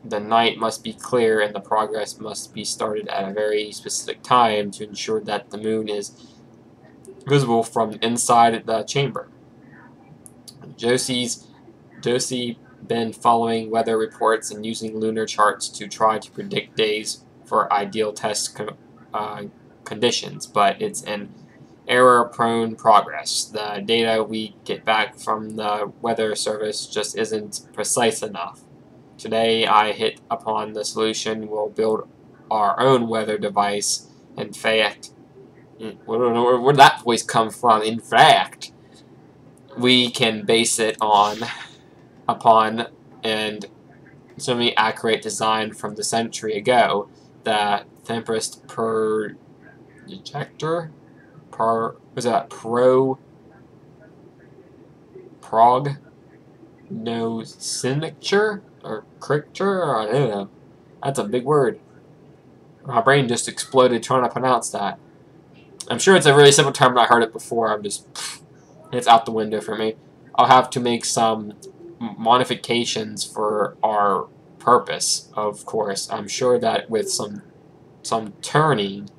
The night must be clear, and the progress must be started at a very specific time to ensure that the moon is visible from inside the chamber. Josie been following weather reports and using lunar charts to try to predict days for ideal test conditions, but it's an error-prone progress. The data we get back from the weather service just isn't precise enough. Today I hit upon the solution. We'll build our own weather device. In fact, where did that voice come from? In fact, we can base it upon and semi-accurate design from the century ago. The Tempest projector, was that prognosignature or cricture? Or I don't know. That's a big word. My brain just exploded trying to pronounce that. I'm sure it's a really simple term, and I heard it before. It's out the window for me. I'll have to make some modifications for our purpose, of course. I'm sure that with some tuning,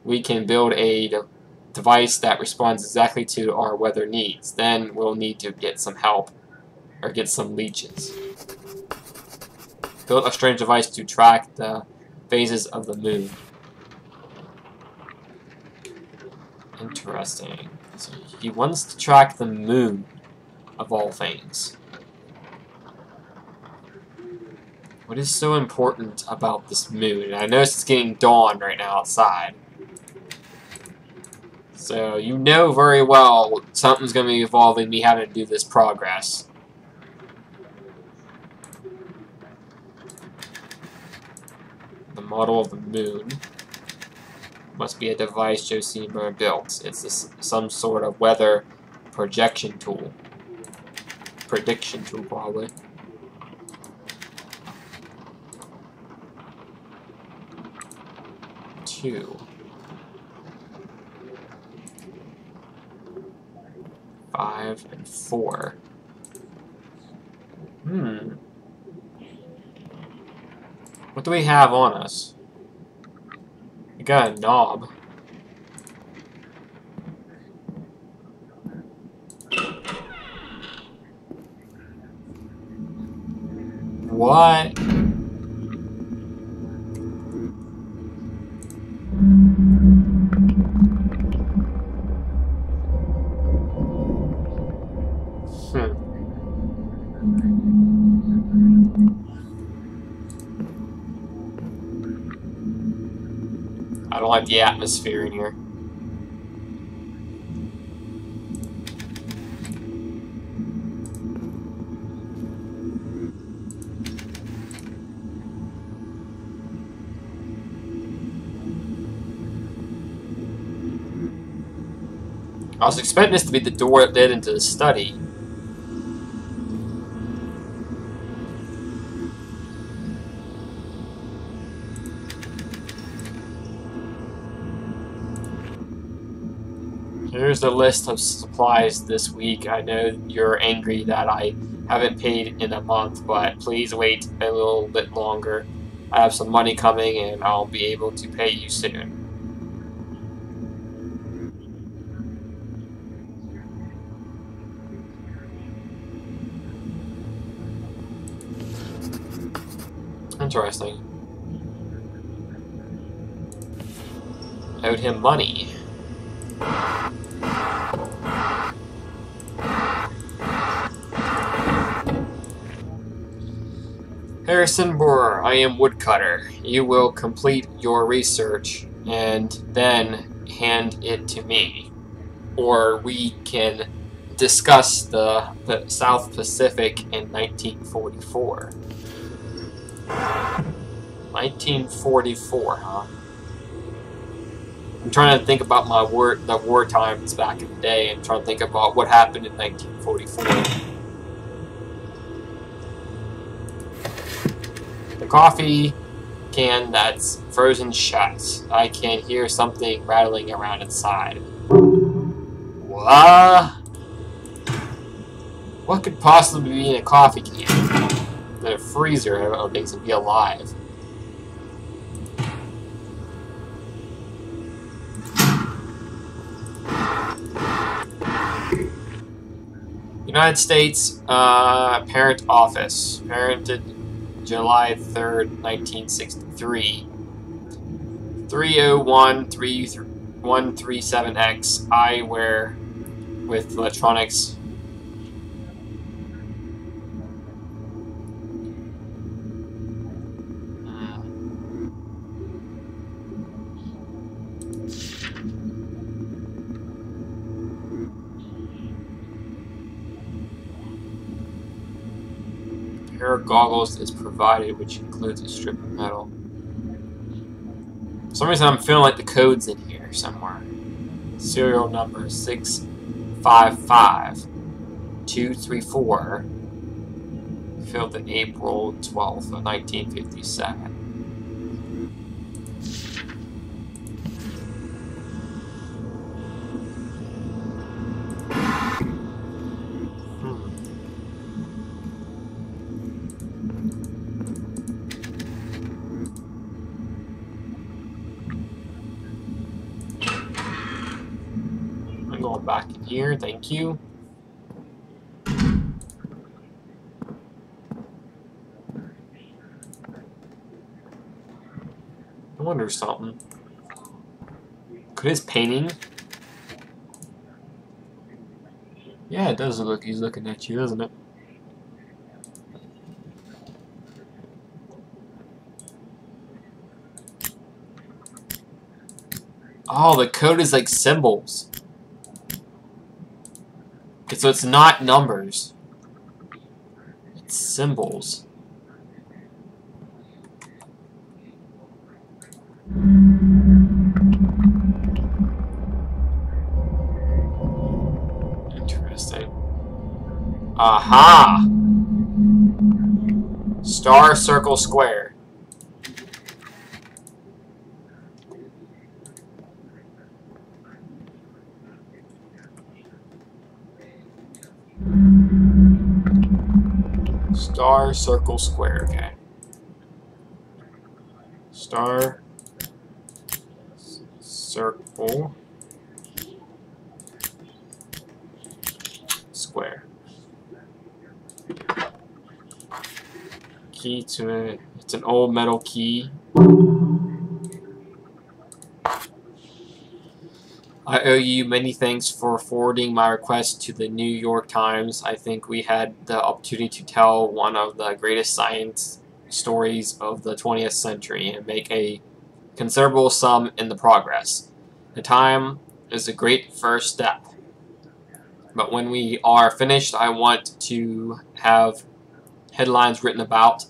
we can build a device that responds exactly to our weather needs. Then we'll need to get some help, or get some leeches. Build a strange device to track the phases of the moon. Interesting. So he wants to track the moon, of all things. What is so important about this moon? And I notice it's getting dawn right now outside. So you know very well something's going to be involving me having to do this progress. The model of the moon. Must be a device Joe Seymour built. It's some sort of weather projection tool. Prediction tool, probably. Two. 5 and 4. What do we have on us? We got a knob. What? I don't like the atmosphere in here. I was expecting this to be the door that led into the study. Here's the list of supplies this week. I know you're angry that I haven't paid in a month, but please wait a little bit longer. I have some money coming and I'll be able to pay you soon. Interesting. Owed him money. Harrison Borer, I am woodcutter. You will complete your research and then hand it to me. Or we can discuss the South Pacific in 1944. 1944, huh? I'm trying to think about the war times back in the day and trying to think about what happened in 1944. The coffee can that's frozen shut. I can hear something rattling around inside. What could possibly be in a coffee can? In a freezer, I don't know, things would be alive. United States Parent Office. Parented July 3rd, 1963. 3013137X. Eyewear with electronics. A pair of goggles is provided, which includes a strip of metal. For some reason, I'm feeling like the code's in here somewhere. Serial number 655234. Filled in April 12th of 1957. I'm going back in here, thank you. I wonder something. Could his painting? Yeah, it does look. He's looking at you, doesn't it? Oh, the code is like symbols. Okay, so it's not numbers. It's symbols. Interesting. Aha! Star, circle, square. Star, circle, square. Okay. Star, circle, square. Key to it. It's an old metal key. I owe you many thanks for forwarding my request to the New York Times. I think we had the opportunity to tell one of the greatest science stories of the 20th century and make a considerable sum in the progress. The time is a great first step. But when we are finished, I want to have headlines written about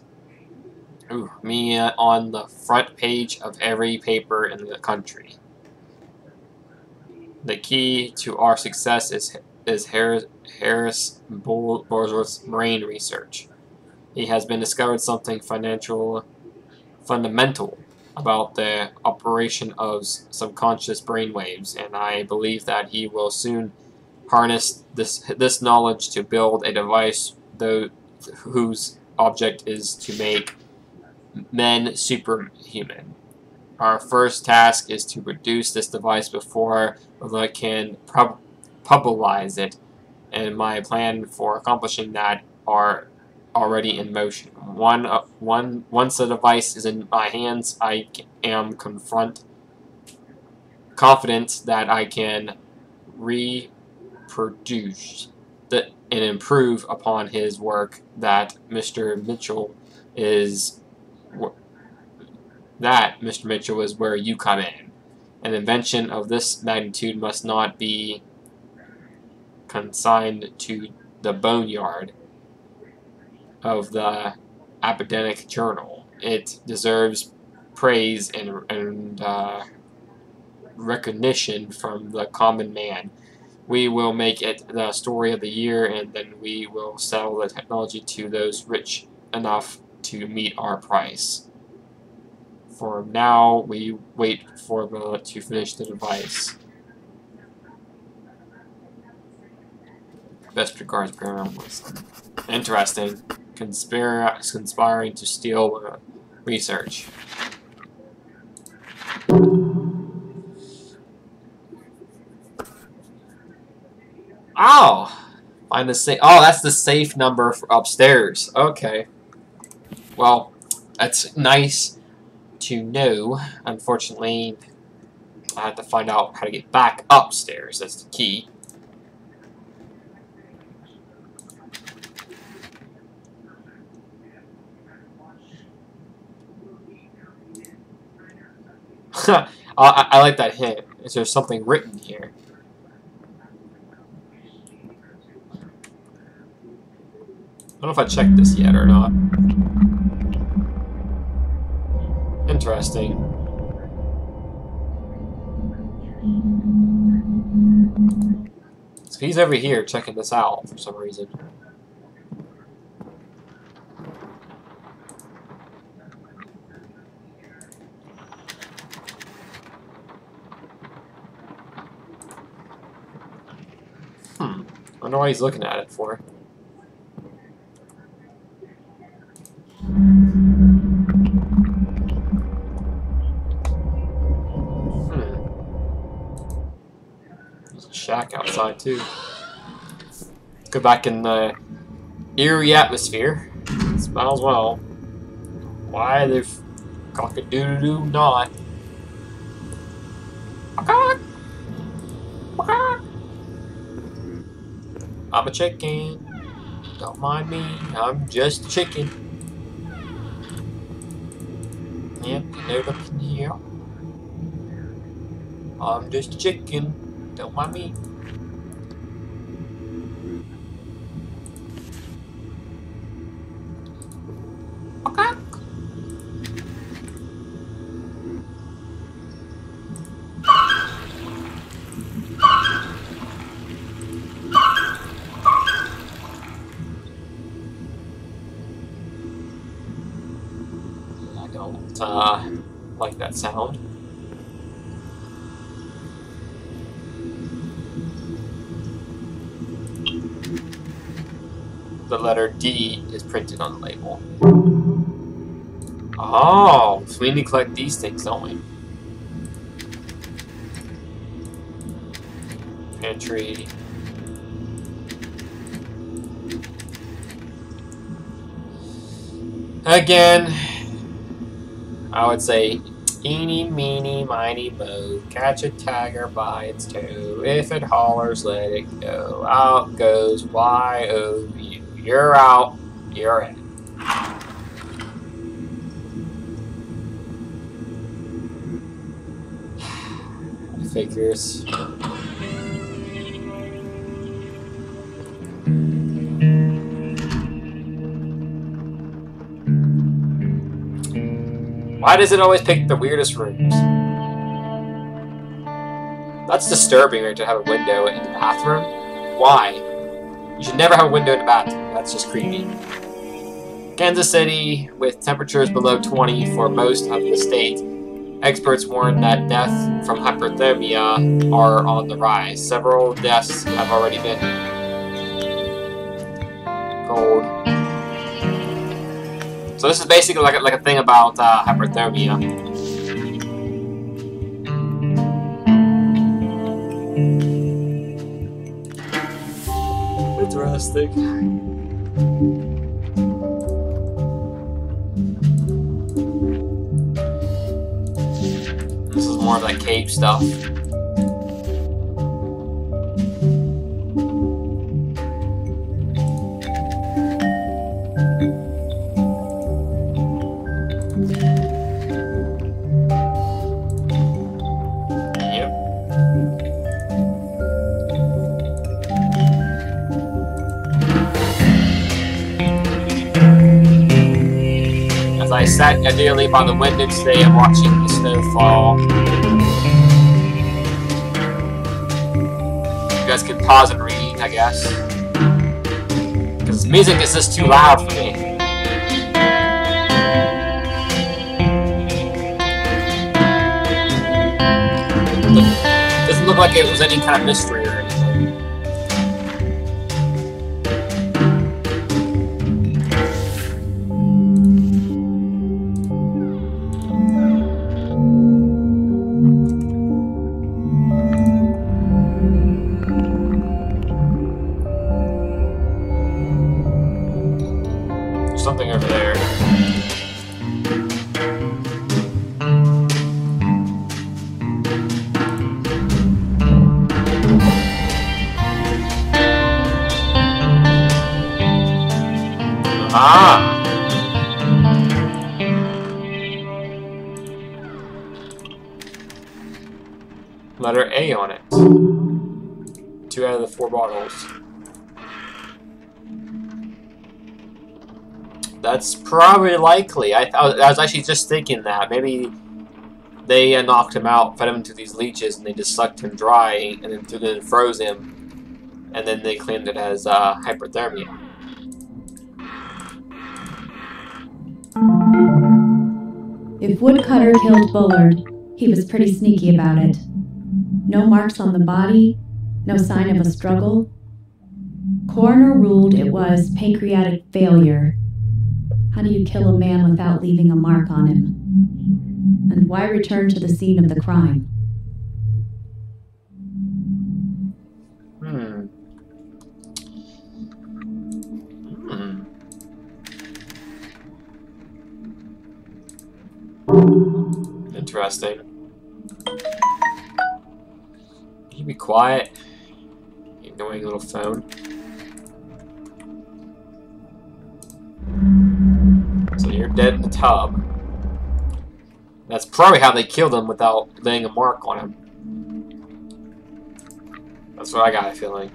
me on the front page of every paper in the country. The key to our success is Harris Bosworth's brain research. He has been discovered something fundamental about the operation of subconscious brainwaves, and I believe that he will soon harness this knowledge to build a device whose object is to make men superhuman. Our first task is to produce this device before we can publicize it, and my plan for accomplishing that are already in motion. Once the device is in my hands, I am confident that I can reproduce and improve upon his work. That Mr. Mitchell is where you come in. An invention of this magnitude must not be consigned to the boneyard of the academic journal. It deserves praise and recognition from the common man. We will make it the story of the year, and then we will sell the technology to those rich enough to meet our price. For now, we wait for to finish the device. Best regards, Brundonx. Interesting. Conspiring to steal research. Oh! Find the safe. Oh, that's the safe number for upstairs. Okay. Well, that's nice to know. Unfortunately, I have to find out how to get back upstairs. That's the key. I like that hint. Is there something written here? I don't know if I checked this yet or not. Interesting. So he's over here checking this out for some reason. I wonder why he's looking at it for. There's a shack outside too. Let's go back in the eerie atmosphere. Smells well. Why the cock-a-doodle-doo not? I'm a chicken. Don't mind me. I'm just a chicken. Yep, you know up in here. I'm just a chicken. Don't mind me. don't like that sound. The letter D is printed on the label. Oh, so we need to collect these things, don't we? Pantry. Again, I would say, eeny, meeny, miny, mo, catch a tiger by its toe. If it hollers, let it go. Out goes Y-O-U. You're out. You're in. Figures. Why does it always pick the weirdest rooms? That's disturbing, right, to have a window in the bathroom. Why? You should never have a window in the bathroom. That's just creepy. Kansas City, with temperatures below 20 for most of the state, experts warn that deaths from hypothermia are on the rise. Several deaths have already been cold. So this is basically like a thing about hypothermia. Interesting. This is more of like cave stuff. I sat ideally by the window today and watching the snow fall. You guys can pause and read, I guess. Because music is just too loud for me. It doesn't look like it was any kind of mystery or anything. Something over there. Ah! Letter A on it. 2 out of the 4 bottles. That's probably likely. I was actually just thinking that. Maybe they knocked him out, fed him to these leeches, and they just sucked him dry, and then froze him, and then they claimed it as hypothermia. If Woodcutter killed Bullard, he was pretty sneaky about it. No marks on the body, no sign of a struggle. Coroner ruled it was pancreatic failure. How do you kill a man without leaving a mark on him? And why return to the scene of the crime? Interesting. Can you be quiet? You annoying little phone. So you're dead in the tub. That's probably how they killed him without laying a mark on him. That's what I got a feeling.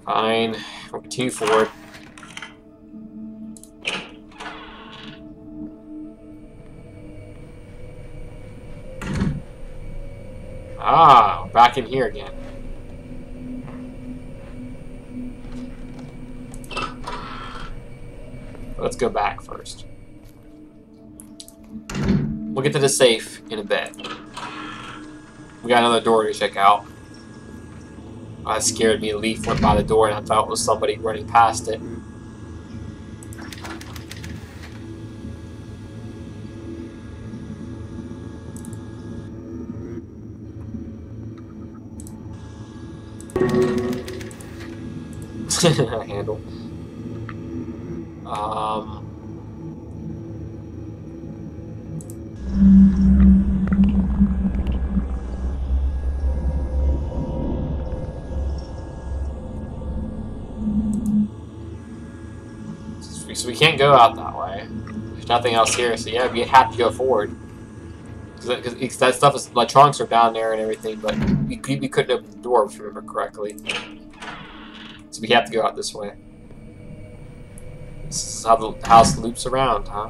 Fine. We'll continue forward. Ah, back in here again. Let's go back first. We'll get to the safe in a bit. We got another door to check out. That scared me. A leaf went by the door and I thought it was somebody running past it. Handle. So we can't go out that way. There's nothing else here, so yeah, we have to go forward. Because that stuff is, electronics are down there and everything, but we couldn't open the door, if you remember correctly. So we have to go out this way. This is how the house loops around, huh?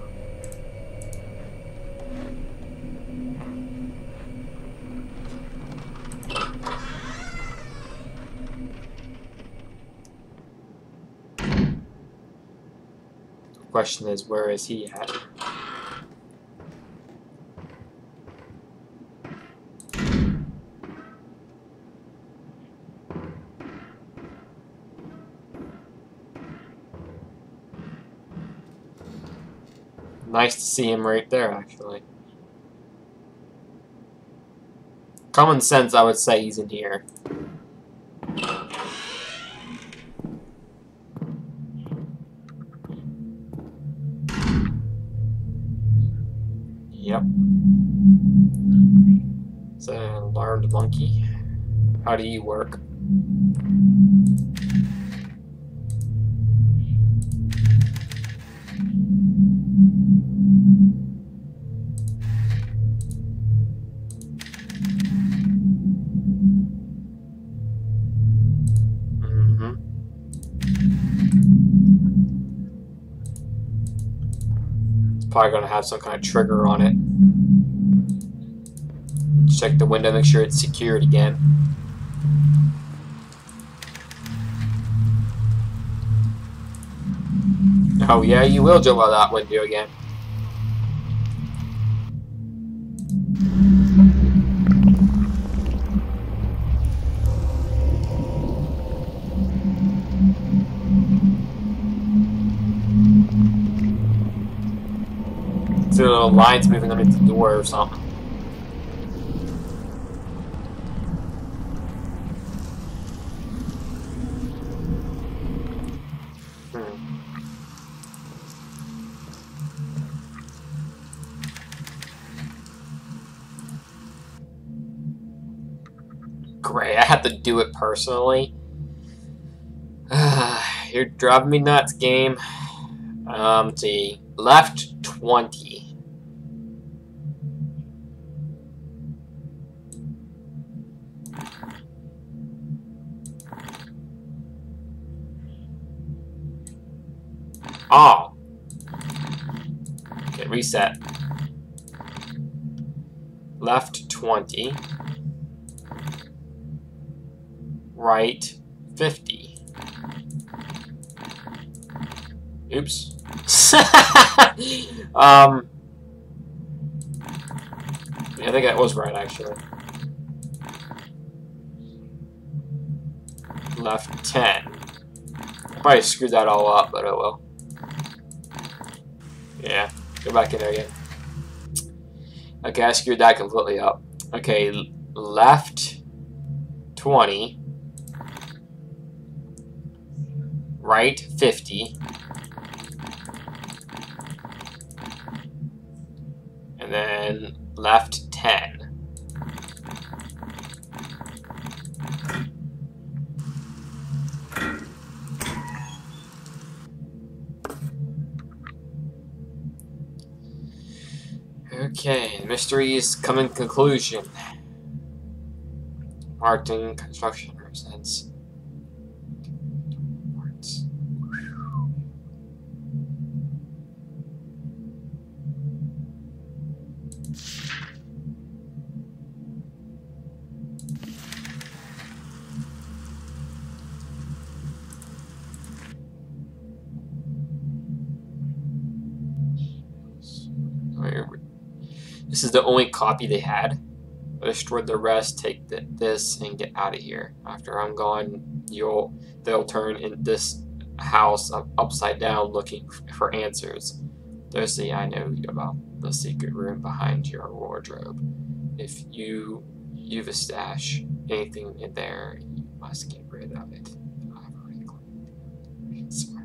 The question is, where is he at? Nice to see him right there, actually. Common sense, I would say he's in here. Yep. It's an alarmed monkey. How do you work? Probably going to have some kind of trigger on it. Check the window, make sure it's secured again. Oh yeah, you will jump out that window again. See the little lines moving underneath the door or something. Great, I have to do it personally. You're driving me nuts, game. Let's see. Left 20. Oh. Okay, reset. Left 20. Right 50. Oops. Yeah, I think that was right, actually. Left 10. Probably screwed that all up, but oh well. Yeah, go back in there again. Okay, I screwed that completely up. Okay, left 20. Right 50. And then left 10. Okay, the mystery is coming to conclusion. Martin construction represents parts. This is the only copy they had. I destroyed the rest. Take this and get out of here. After I'm gone, they'll turn in this house upside down looking for answers. They'll say I know about the secret room behind your wardrobe. If you've a stash, anything in there, you must get rid of it. I've already cleaned. Sorry.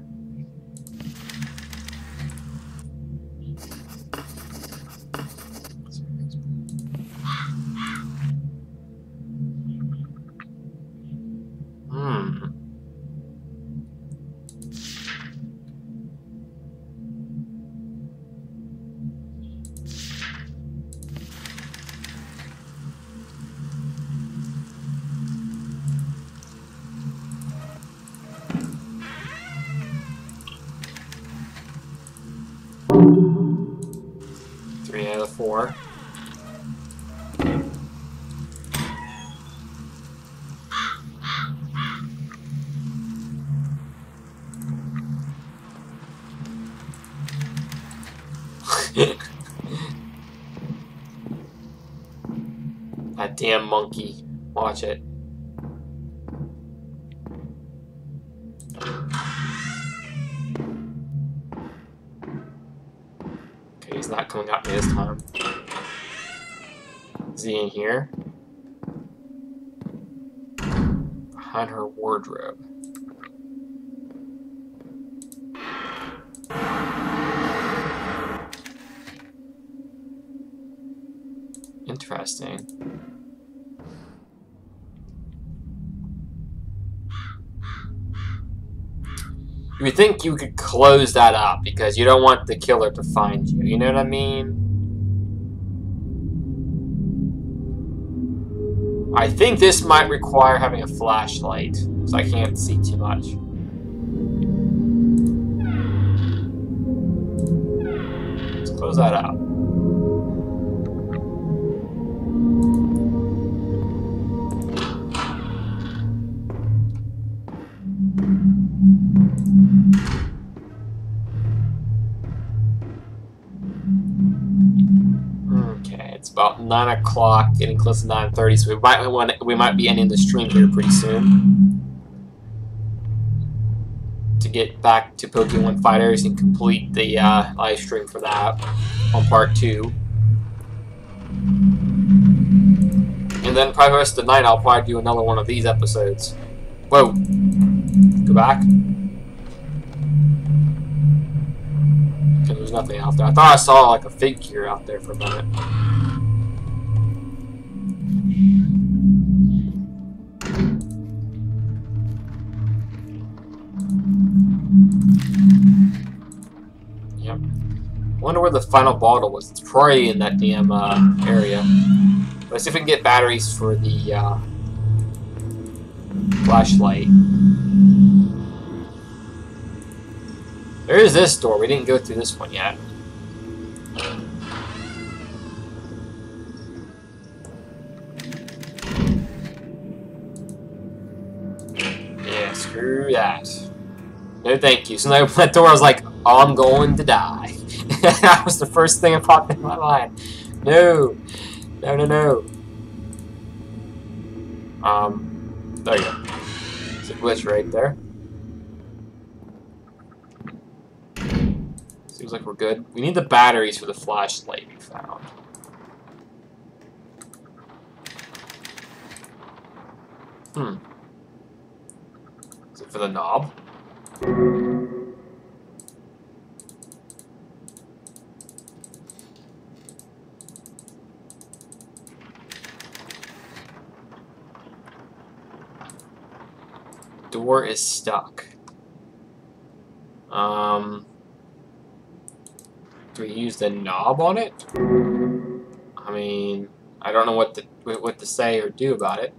Three out of 4. That damn monkey. Watch it. Okay, he's not coming at me this time. Is he in here? Behind her wardrobe. Interesting. You would think you could close that up because you don't want the killer to find you. You know what I mean? I think this might require having a flashlight, so I can't see too much. Let's close that up. It's about 9 o'clock, getting close to 9:30, so we might be ending the stream here pretty soon. To get back to Pokemon Fighters and complete the live stream for that on part 2. And then probably the rest of the night I'll probably do another one of these episodes. Whoa! Go back. Okay, there's nothing out there. I thought I saw like a figure out there for a minute. Yep. Wonder where the final bottle was. It's probably in that damn area. Let's see if we can get batteries for the flashlight. There is this door. We didn't go through this one yet. Yeah, screw that. No thank you. So when I opened that door, I was like, oh, I'm going to die. That was the first thing that popped in my mind. No. No, no, no. There you go. There's a glitch right there. Seems like we're good. We need the batteries for the flashlight we found. Is it for the knob? Door is stuck. Do we use the knob on it? I mean, I don't know what to say or do about it.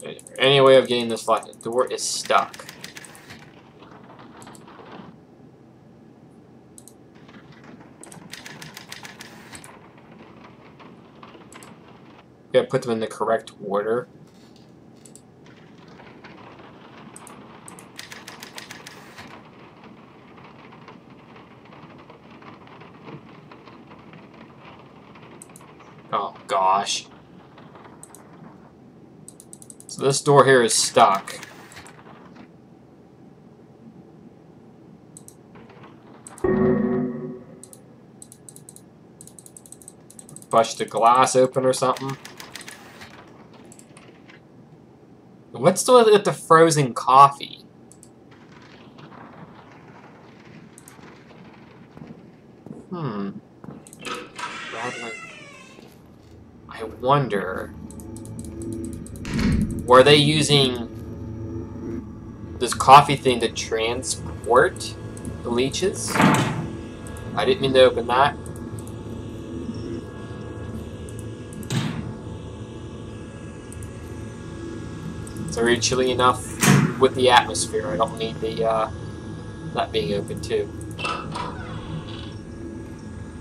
Is there any way of getting this locked? The door is stuck. We gotta put them in the correct order. Oh, gosh. So this door here is stuck. Push the glass open or something. What's with the frozen coffee? I wonder... Were they using this coffee thing to transport the leeches? I didn't mean to open that. It's already chilly enough with the atmosphere. I don't need the that being open too.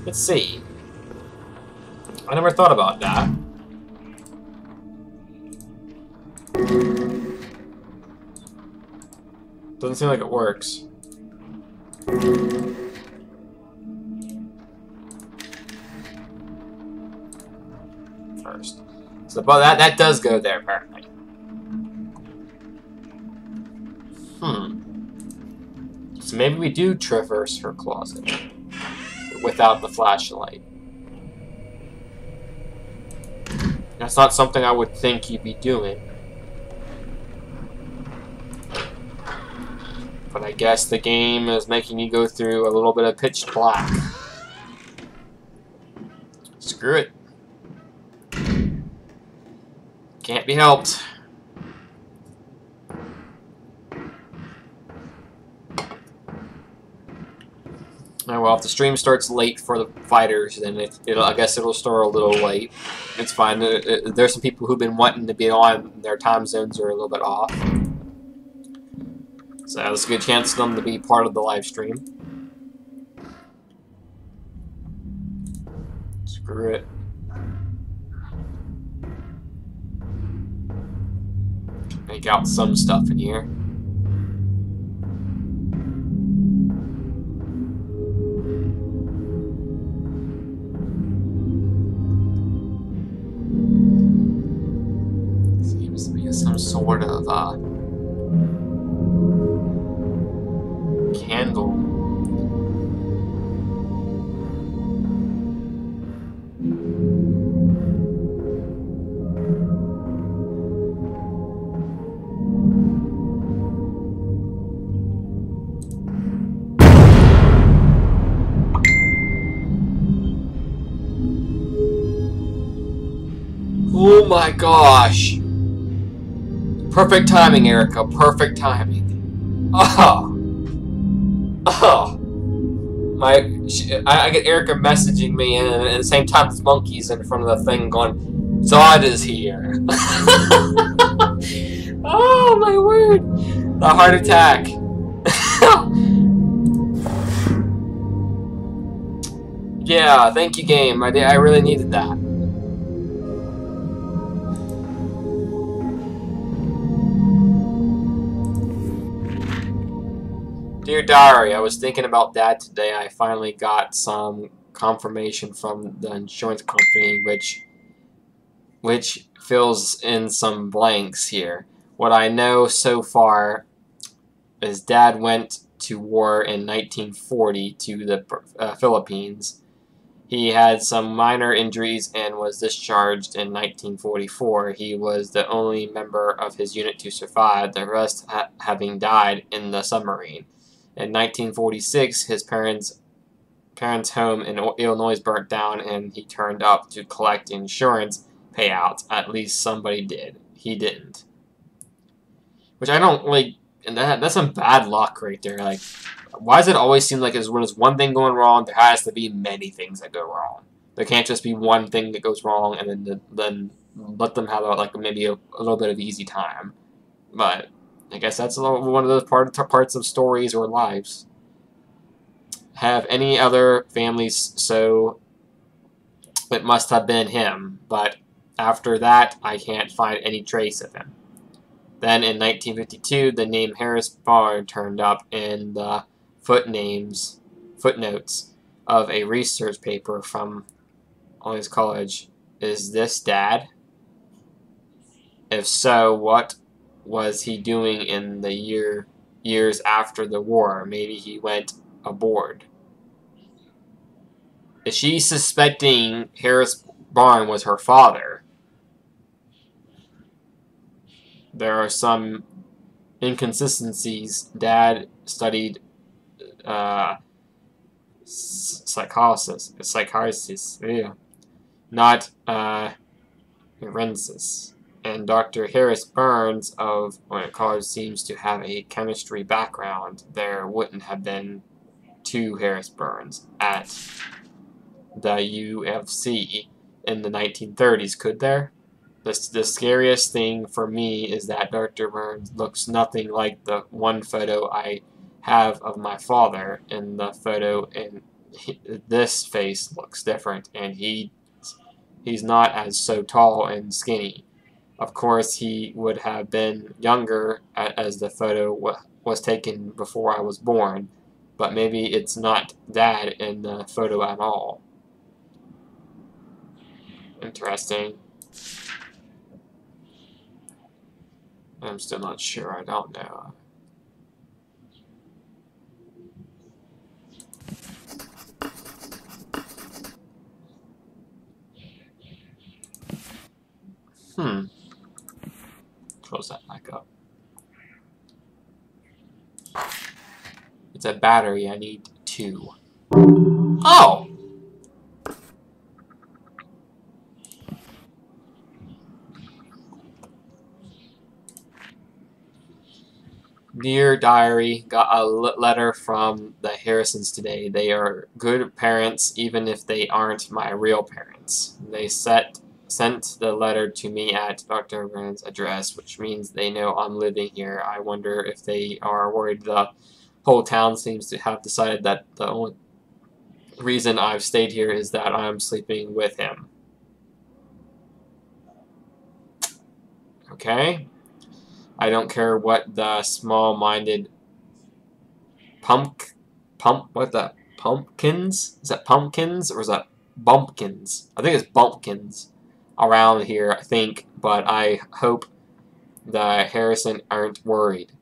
Let's see. I never thought about that. Doesn't seem like it works. First. So but that does go there apparently. So maybe we do traverse her closet without the flashlight. That's not something I would think you'd be doing. But I guess the game is making you go through a little bit of pitch black. Screw it. Can't be helped. Oh, well, if the stream starts late for the fighters, then I guess it'll start a little late. It's fine. There's some people who've been wanting to be on. Their time zones are a little bit off. So there's a good chance for them to be part of the live stream. Screw it. Make out some stuff in here. Seems to be some sort of candle. Oh my gosh! Perfect timing, Erica. Perfect timing. Oh! Oh! I get Erica messaging me, and at the same time, this monkey's in front of the thing going, Zod is here! Oh my word! The heart attack! Yeah, thank you, game. I really needed that. Dear Diary, I was thinking about that today. I finally got some confirmation from the insurance company, which fills in some blanks here. What I know so far is Dad went to war in 1940 to the Philippines. He had some minor injuries and was discharged in 1944. He was the only member of his unit to survive, the rest having died in the submarine. In 1946, his parents' home in Illinois burnt down, and he turned up to collect insurance payouts. At least somebody did. He didn't. Which I don't like. And that's some bad luck right there. Like, why does it always seem like when there's one thing going wrong, there has to be many things that go wrong? There can't just be one thing that goes wrong, and then let them have maybe a little bit of easy time. But I guess that's one of those parts of stories or lives. Have any other families, so it must have been him. But after that, I can't find any trace of him. Then in 1952, the name Harris Barr turned up in the footnotes of a research paper from Olive College Is this Dad? If so, what was he doing in the years after the war? Maybe he went aboard. Is she suspecting Harris Barn was her father? There are some inconsistencies. Dad studied psychosis, yeah, not forensics. And Dr. Harris Burns of college seems to have a chemistry background. There wouldn't have been two Harris Burns at the UFC in the 1930s, could there? The scariest thing for me is that Dr. Burns looks nothing like the one photo I have of my father. In the photo, and this face looks different, and he's not as so tall and skinny. Of course, he would have been younger as the photo was taken before I was born, but maybe it's not Dad in the photo at all. Interesting. I'm still not sure. I don't know. Close that back up. It's a battery. I need 2. Oh! Dear Diary, got a letter from the Harrisons today. They are good parents, even if they aren't my real parents. They sent the letter to me at Dr. Brand's address, which means they know I'm living here. I wonder if they are worried. The whole town seems to have decided that the only reason I've stayed here is that I'm sleeping with him. Okay. I don't care what the small-minded pumpkins? Is that pumpkins or is that bumpkins? I think it's bumpkins around here, I think, but I hope the Harrison aren't worried.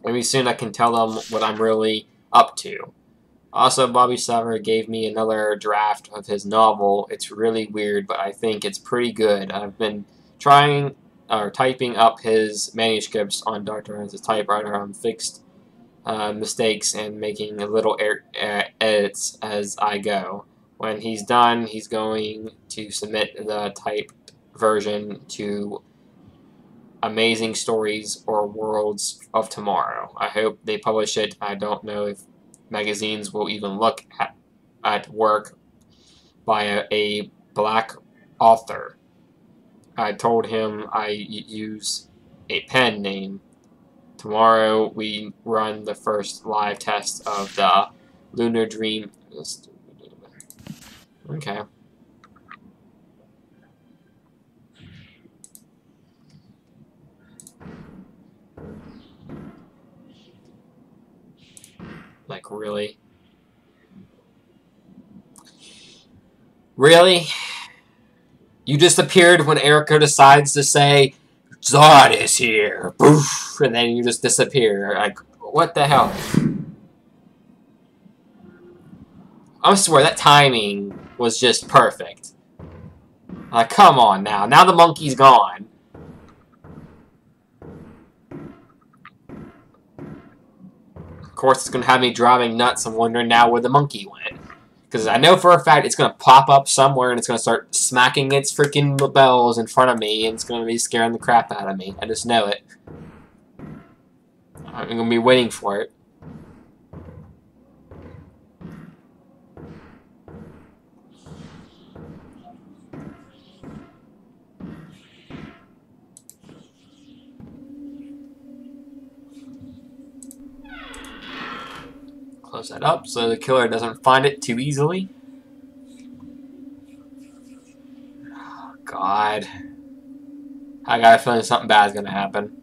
Maybe soon I can tell them what I'm really up to. Also, Bobby Sever gave me another draft of his novel. It's really weird, but I think it's pretty good. I've been typing up his manuscripts on Dr. Burns' typewriter on fixed mistakes and making little edits as I go. When he's done, he's going to submit the typed version to Amazing Stories or Worlds of Tomorrow. I hope they publish it. I don't know if magazines will even look at work by a black author. I told him I use a pen name. Tomorrow we run the first live test of the Lunar Dream. Okay. Like, really? Really? You disappeared when Erica decides to say, Zod is here, boof, and then you just disappear. Like, what the hell? I swear, that timing was just perfect. Like, come on now. Now the monkey's gone. Of course, it's going to have me driving nuts and wondering now where the monkey went. Because I know for a fact it's going to pop up somewhere and it's going to start smacking its freaking bells in front of me and it's going to be scaring the crap out of me. I just know it. I'm going to be waiting for it. Close that up so the killer doesn't find it too easily. Oh, God. I got a feeling something bad is going to happen.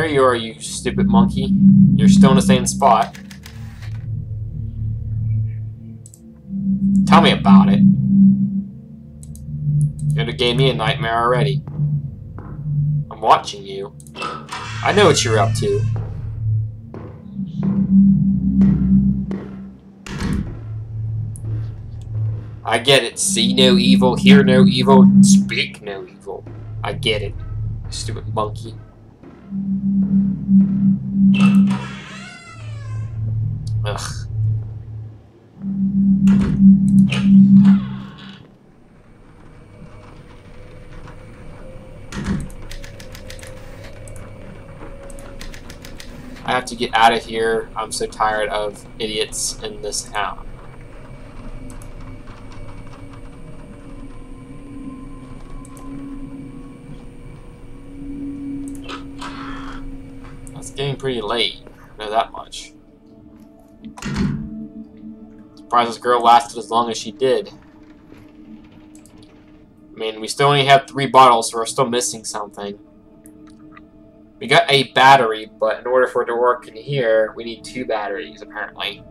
There you are, you stupid monkey. You're still in the same spot. Tell me about it. You gave me a nightmare already. I'm watching you. I know what you're up to. I get it. See no evil, hear no evil, speak no evil. I get it. Stupid monkey. Ugh. I have to get out of here. I'm so tired of idiots in this town. It's getting pretty late. I know that much. Surprised this girl lasted as long as she did. I mean, we still only have 3 bottles, so we're still missing something. We got a battery, but in order for it to work in here, we need 2 batteries, apparently.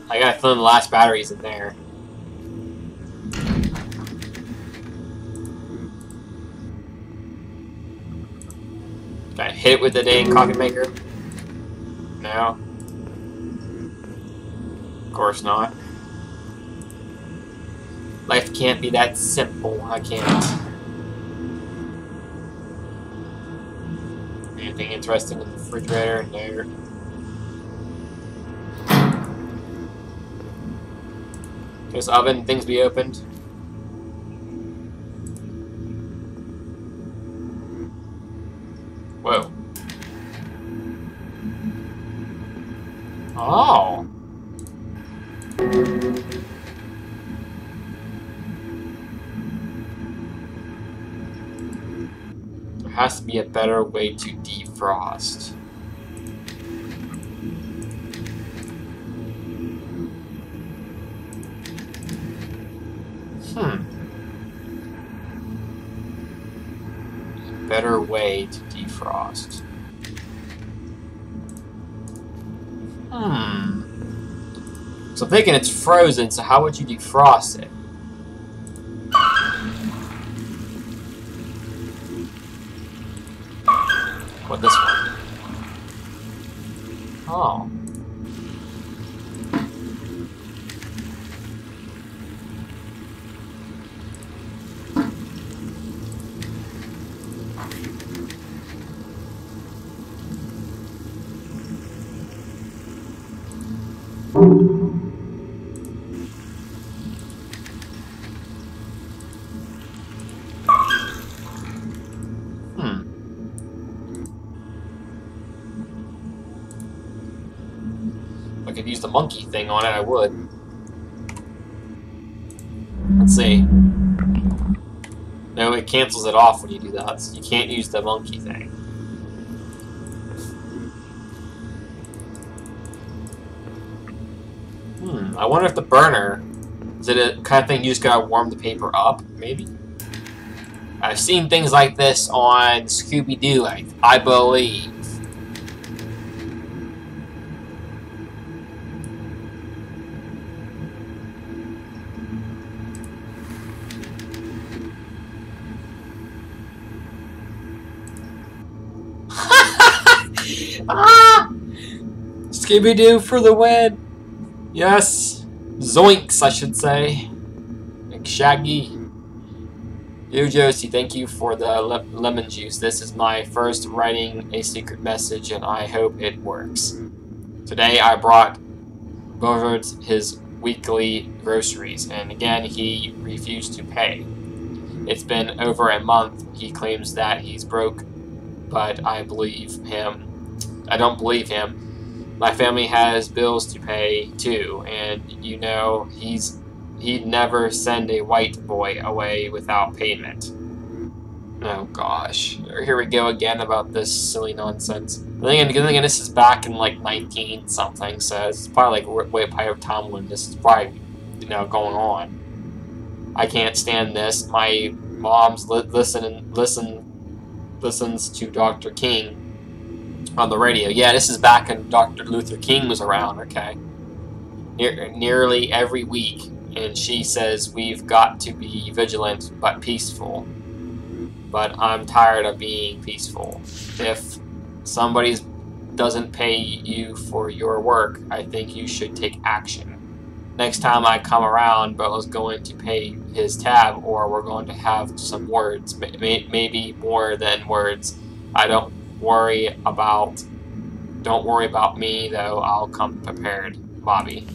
I gotta fill in the last batteries in there. Can I hit it with the dang coffee maker? No. Of course not. Life can't be that simple. I can't. Anything interesting in the refrigerator? No. This oven, things be opened. Whoa. Oh. There has to be a better way to defrost. Better way to defrost. So I'm thinking it's frozen, so how would you defrost it? What, this one? Oh. If I could use the monkey thing on it, I would. Let's see. No, it cancels it off when you do that, so you can't use the monkey thing. I wonder if the burner, is it a kind of thing you just gotta warm the paper up, maybe? I've seen things like this on Scooby-Doo, I believe. Ah! Scooby-Doo for the win! Yes! Zoinks, I should say. Like Shaggy. Dear Josie, thank you for the lemon juice. This is my first writing a secret message, and I hope it works. Today I brought Bovard his weekly groceries, and again he refused to pay. It's been over a month. He claims that he's broke, but I believe him. I don't believe him. My family has bills to pay too, and you know he'd never send a white boy away without payment. Oh gosh, here we go again about this silly nonsense. Then again, this is back in like 19 something, so it's probably like way up of time when this is probably going on. I can't stand this. My mom's listens to Dr. King on the radio. Yeah, this is back when Dr. Luther King was around, okay? Nearly every week. And she says, we've got to be vigilant but peaceful. But I'm tired of being peaceful. If somebody doesn't pay you for your work, I think you should take action. Next time I come around, Bella's going to pay his tab, or we're going to have some words. Maybe more than words. Don't worry about me, though. I'll come prepared. Bobby.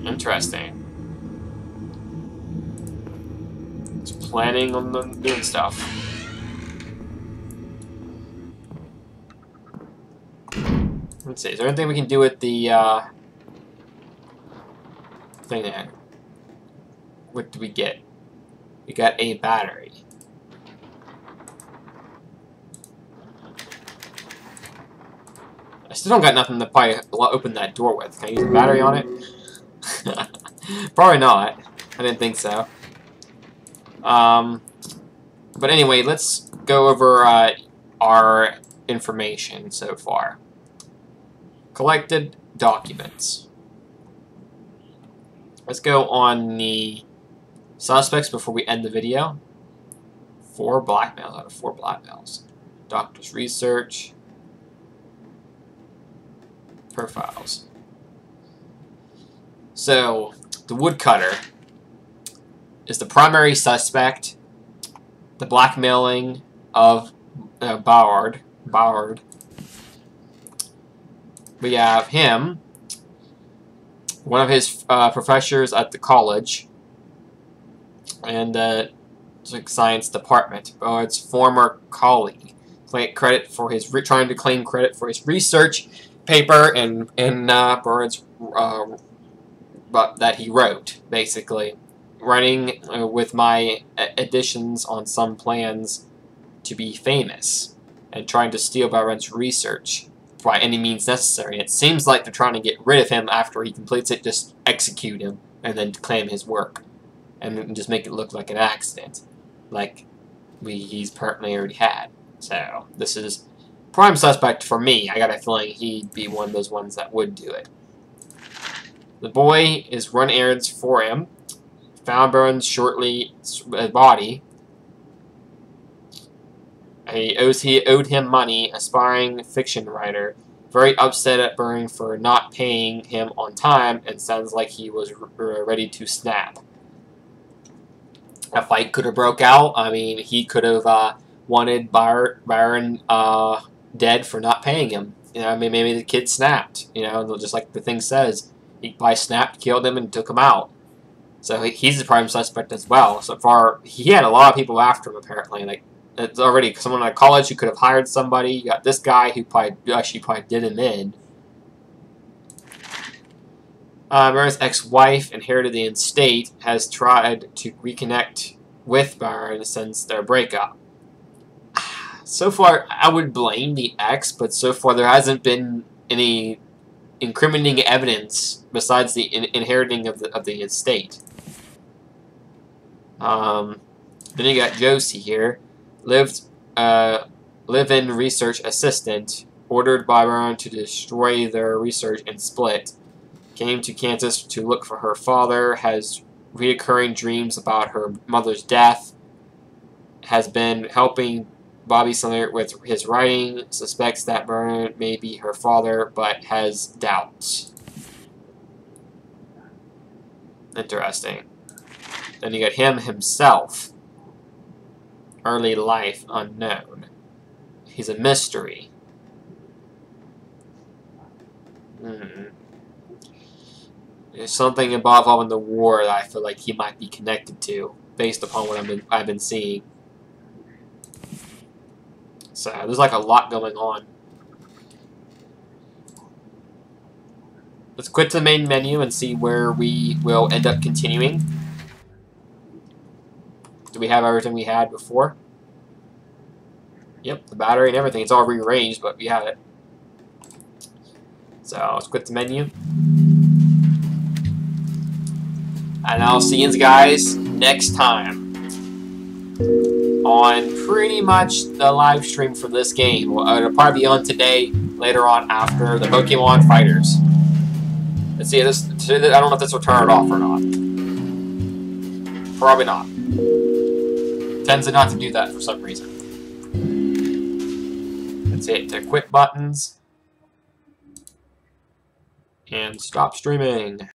Interesting. It's planning on doing stuff. Let's see, is there anything we can do with the thing there? What do we get? We got a battery. I still don't got nothing to probably open that door with. Can I use a battery on it? Probably not. I didn't think so. But anyway, let's go over our information so far. Collected documents. Let's go on the suspects before we end the video. 4 blackmails out of 4 blackmails. Doctor's research. Profiles. So, the woodcutter is the primary suspect. The blackmailing of Ballard. We have him, one of his professors at the college, and science department. Ballard's former colleague, trying to claim credit for his research paper and Ballard's that he wrote, basically. Writing with my additions on some plans to be famous, and trying to steal Ballard's research by any means necessary. And it seems like they're trying to get rid of him after he completes it, just execute him, and then claim his work. And just make it look like an accident. Like he's apparently already had. So, this is prime suspect for me. I got a feeling he'd be one of those ones that would do it. The boy is run errands for him. Found Burns' body. He owed him money, aspiring fiction writer. Very upset at Byrne for not paying him on time, and sounds like he was ready to snap. A fight could have broke out. I mean, he could have wanted Byron dead for not paying him. You know, I mean, maybe the kid snapped. You know, just like the thing says, he probably snapped, killed him, and took him out. So he's the prime suspect as well. So far, he had a lot of people after him apparently. Like, it's already someone at college who could have hired somebody. You got this guy who probably did him in. Byron's ex-wife inherited the estate, has tried to reconnect with Byron since their breakup. So far, I would blame the ex, but so far there hasn't been any incriminating evidence besides the inheriting of the estate. Then you got Josie here. Live-in research assistant, ordered by Byron to destroy their research and split. Came to Kansas to look for her father, has reoccurring dreams about her mother's death, has been helping Bobby Sumner with his writing, suspects that Byron may be her father, but has doubts. Interesting. Then you got him himself. Early life unknown. He's a mystery. There's something involved in the war that I feel like he might be connected to, based upon what I've been seeing. So there's like a lot going on. Let's quit the main menu and see where we will end up continuing. Do we have everything we had before? Yep, the battery and everything. It's all rearranged, but we have it. So let's quit the menu. And I'll see you guys next time on pretty much the live stream for this game. It'll probably be on today, later on after the Pokemon Fighters. Let's see, I don't know if this will turn it off or not. Probably not. Tends to not to do that for some reason. Let's hit the quit buttons. And stop streaming.